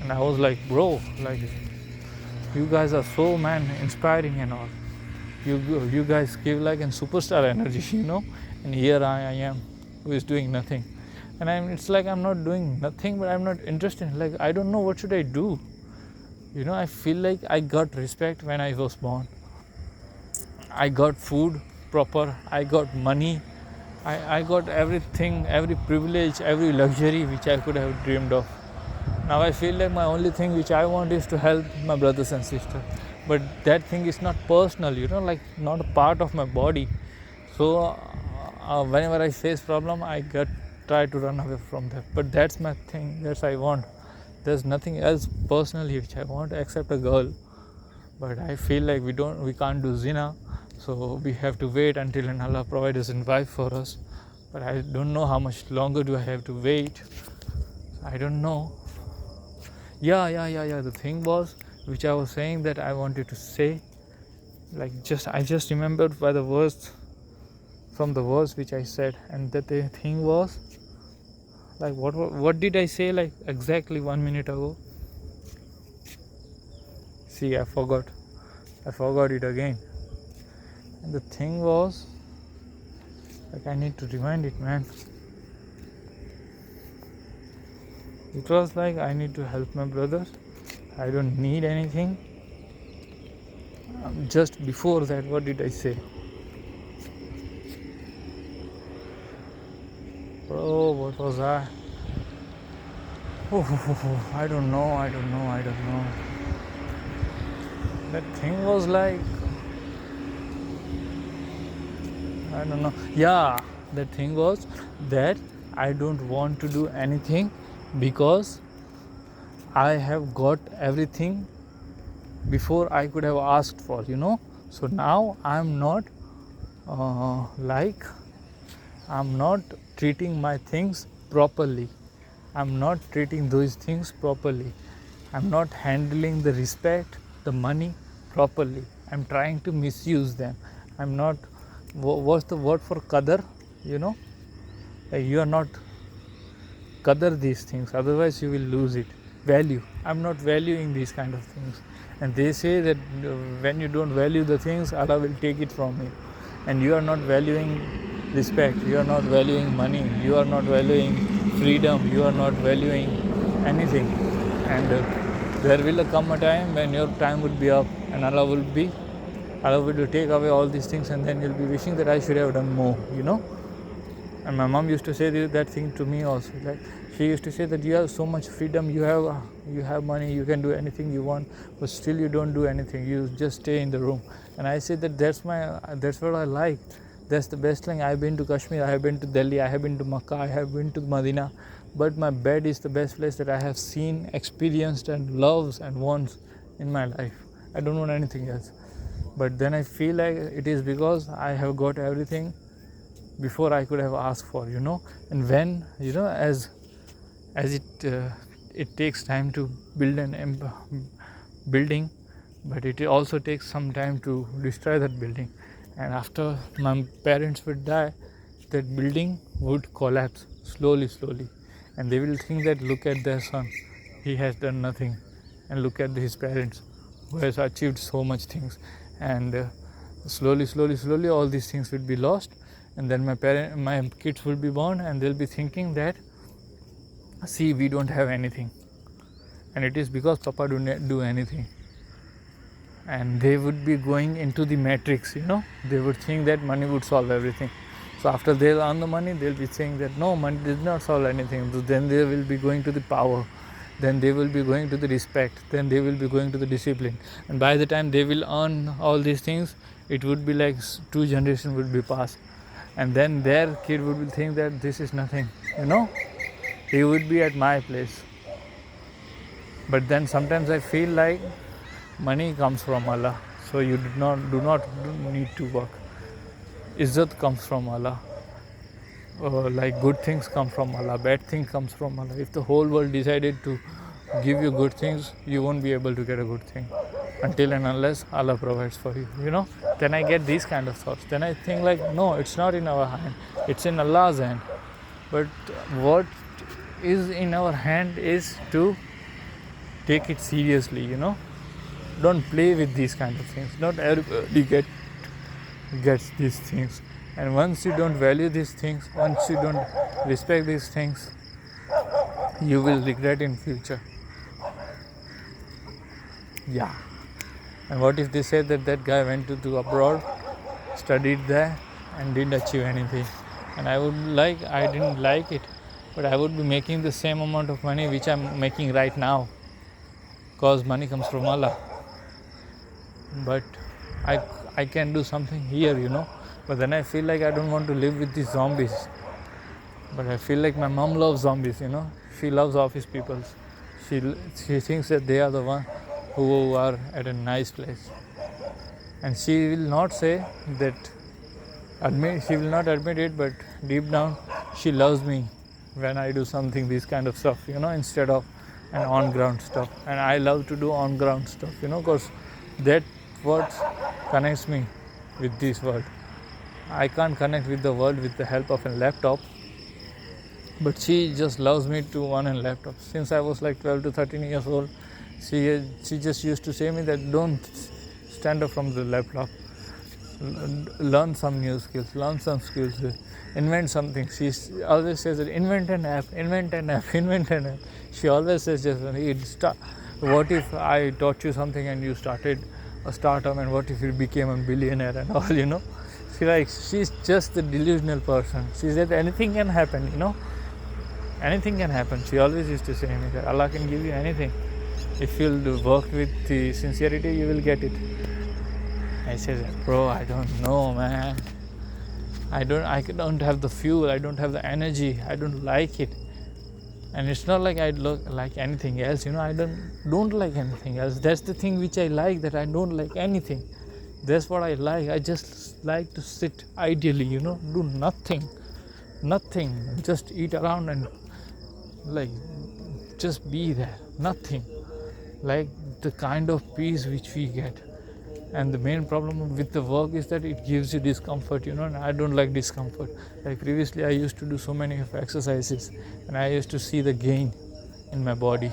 And I was like, bro, like, you guys are so inspiring and all. You guys give like a superstar energy, and here I am, who is doing nothing. And it's like I'm not doing nothing, but I'm not interested. Like, I don't know what should I do. I feel like I got respect when I was born. I got food proper, I got money, I got everything, every privilege, every luxury which I could have dreamed of. Now I feel like my only thing which I want is to help my brothers and sisters. But that thing is not personal, like not a part of my body. So whenever I face problem, I try to run away from that. But that's my thing, that's I want. There's nothing else personally which I want except a girl. But I feel like we can't do zina, so we have to wait until Allah provides a wife for us. But I don't know how much longer do I have to wait. I don't know. Yeah. The thing was, which I was saying that I wanted to say, like I just remembered by the verse, from the verse which I said, and that the thing was, like what did I say like exactly 1 minute ago? See, I forgot it again. And the thing was, like, I need to rewind it, man. It was like I need to help my brothers. I don't need anything. Just before that, what did I say? Bro, what was I? I don't know. That thing was like, I don't know. Yeah, the thing was that I don't want to do anything because I have got everything before I could have asked for, So now I'm not I'm not treating my things properly. I'm not treating those things properly. I'm not handling the respect, the money properly. I'm trying to misuse them. I'm not, what's the word for qadar? You are not qadar these things, otherwise you will lose it. Value. I'm not valuing these kind of things. And they say that when you don't value the things, Allah will take it from you. And you are not valuing respect, you are not valuing money, you are not valuing freedom, you are not valuing anything. And there will come a time when your time would be up and Allah will take away all these things, and then you'll be wishing that I should have done more, And my mom used to say that thing to me also. Like, she used to say that you have so much freedom, you have money, you can do anything you want, but still you don't do anything, you just stay in the room. And I said that that's what I like. That's the best thing. I've been to Kashmir, I have been to Delhi, I have been to Makkah, I have been to Medina, but my bed is the best place that I have seen, experienced, and loves and wants in my life. I don't want anything else. But then I feel like it is because I have got everything before I could have asked for, And when, as it takes time to build an building, but it also takes some time to destroy that building. And after my parents would die, that building would collapse slowly, and they will think that look at their son, he has done nothing, and look at his parents who has achieved so much things. And slowly all these things will be lost, and then my kids will be born, and they'll be thinking that See, we don't have anything, and it is because Papa don't do anything. And they would be going into the matrix, they would think that money would solve everything. So after they'll earn the money, they'll be saying that no, money did not solve anything. So then they will be going to the power, then they will be going to the respect, then they will be going to the discipline, and by the time they will earn all these things, it would be like 2 generations would be passed, and then their kid would think that this is nothing, he would be at my place. But then sometimes I feel like money comes from Allah, so you do not need to work. Izzat comes from Allah. Like good things come from Allah, bad things comes from Allah. If the whole world decided to give you good things, you won't be able to get a good thing until and unless Allah provides for you. Then I get these kind of thoughts. Then I think like, no, it's not in our hand, it's in Allah's hand. But what is in our hand is to take it seriously. Don't play with these kind of things. Not everybody gets these things, and once you don't value these things, once you don't respect these things, you will regret in future. Yeah. And what if they say that guy went to abroad, studied there, and didn't achieve anything? And I didn't like it, but I would be making the same amount of money which I'm making right now, because money comes from Allah. But I can do something here, but then I feel like I don't want to live with these zombies. But I feel like my mom loves zombies, she loves office people. She thinks that they are the one who are at a nice place, and she will not say that, she will not admit it, but deep down she loves me when I do something, this kind of stuff, instead of an on ground stuff. And I love to do on ground stuff, because that what connects me with this world. I can't connect with the world with the help of a laptop, but she just loves me to on a laptop. Since I was like 12 to 13 years old, she just used to say me that don't stand up from the laptop, learn some new skills, learn some skills, invent something. She always says that invent an app. She always says just what if I taught you something and you started a startup, and what if you became a billionaire and all, she's just the delusional person. She said anything can happen, anything can happen. She always used to say me that Allah can give you anything. If you'll work with the sincerity, you will get it. I said, bro, I don't know, man. I don't have the fuel, I don't have the energy, I don't like it. And it's not like I like anything else, I don't like anything else. That's the thing which I like, that I don't like anything. That's what I like. I just like to sit ideally, do nothing, just eat around and like just be there, nothing. Like the kind of peace which we get. And the main problem with the work is that it gives you discomfort, and I don't like discomfort. Like previously I used to do so many exercises and I used to see the gain in my body,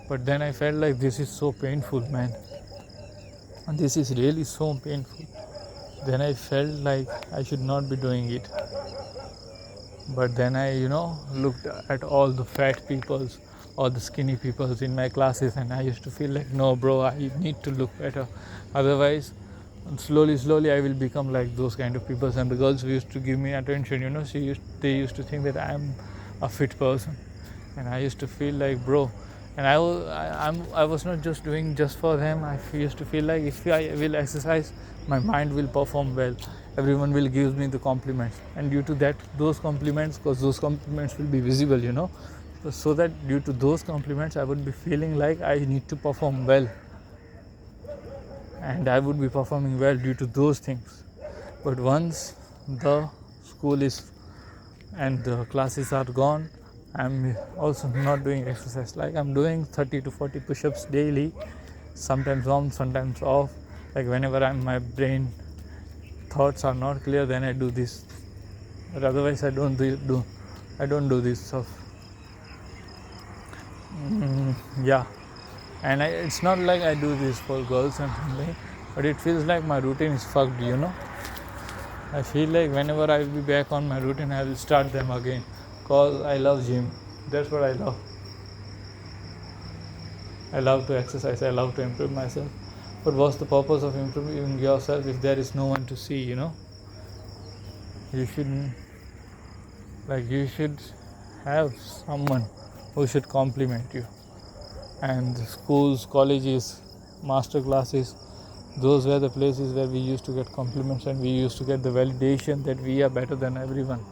but then I felt like this is so painful, man, and this is really so painful. Then I felt like I should not be doing it. But then I looked at all the fat peoples or the skinny peoples in my classes, and I used to feel like, no bro, I need to look better, otherwise slowly I will become like those kind of people. And the girls who used to give me attention, they used to think that I am a fit person, and I used to feel like, bro, and I was not just doing just for them. I used to feel like if I will exercise, my mind will perform well, everyone will give me the compliments, and due to that, those compliments, because those compliments will be visible, so that due to those compliments I would be feeling like I need to perform well, and I would be performing well due to those things. But once the school is and the classes are gone, I'm also not doing exercise. Like I'm doing 30 to 40 push-ups daily, sometimes on, sometimes off. Like whenever my brain thoughts are not clear, then I do this, but otherwise I don't do this stuff. Yeah. And it's not like I do this for girls and something, but it feels like my routine is fucked, I feel like whenever I will be back on my routine, I will start them again, because I love gym. That's what I love. I love to exercise, I love to improve myself. But what's the purpose of improving yourself if there is no one to see, You shouldn't, you should have someone who should compliment you. And schools, colleges, master classes, those were the places where we used to get compliments and we used to get the validation that we are better than everyone.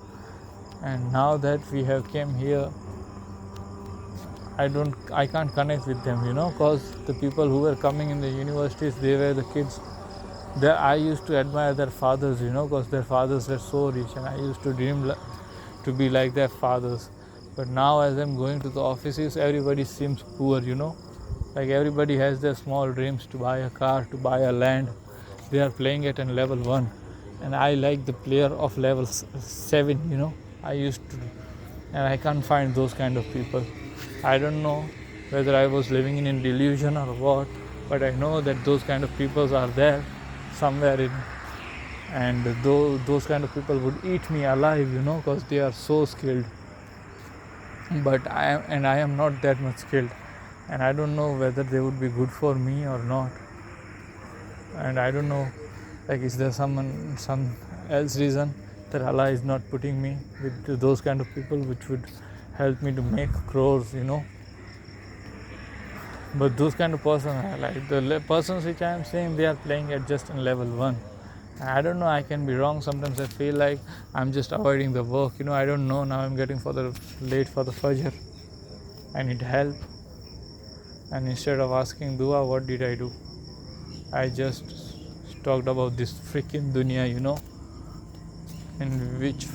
And now that we have came here, I can't connect with them, because the people who were coming in the universities, they were the kids that I used to admire their fathers, because their fathers were so rich, and I used to dream to be like their fathers. But now as I'm going to the offices, everybody seems poor, like everybody has their small dreams to buy a car, to buy a land. They are playing it in level 1, and I like the player of level 7, I used to, and I can't find those kind of people. I don't know whether I was living in a delusion or what, but I know that those kind of people are there somewhere and those kind of people would eat me alive, because they are so skilled. But I am not that much skilled, and I don't know whether they would be good for me or not. And I don't know, is there some else reason that Allah is not putting me with those kind of people which would help me to make crores, But those kind of persons, like the persons which I am saying, they are playing at just in level 1. I don't know, I can be wrong. Sometimes I feel like I'm just avoiding the work, I don't know. Now I'm getting late for the Fajr. I need help. And instead of asking dua, what did I do? I just talked about this freaking dunya, in which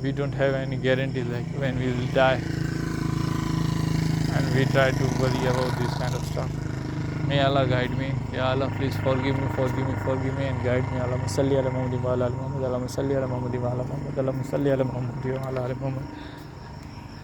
we don't have any guarantee, like when we will die. And we try to worry about this kind of stuff. May Allah guide me. Ya Allah, please forgive me, and guide me. Allahumma salli ala Muhammad wa ala ali Muhammad. Allahumma salli ala Muhammad wa ala Muhammad. Allahumma salli ala Muhammad wa ala ali Muhammad.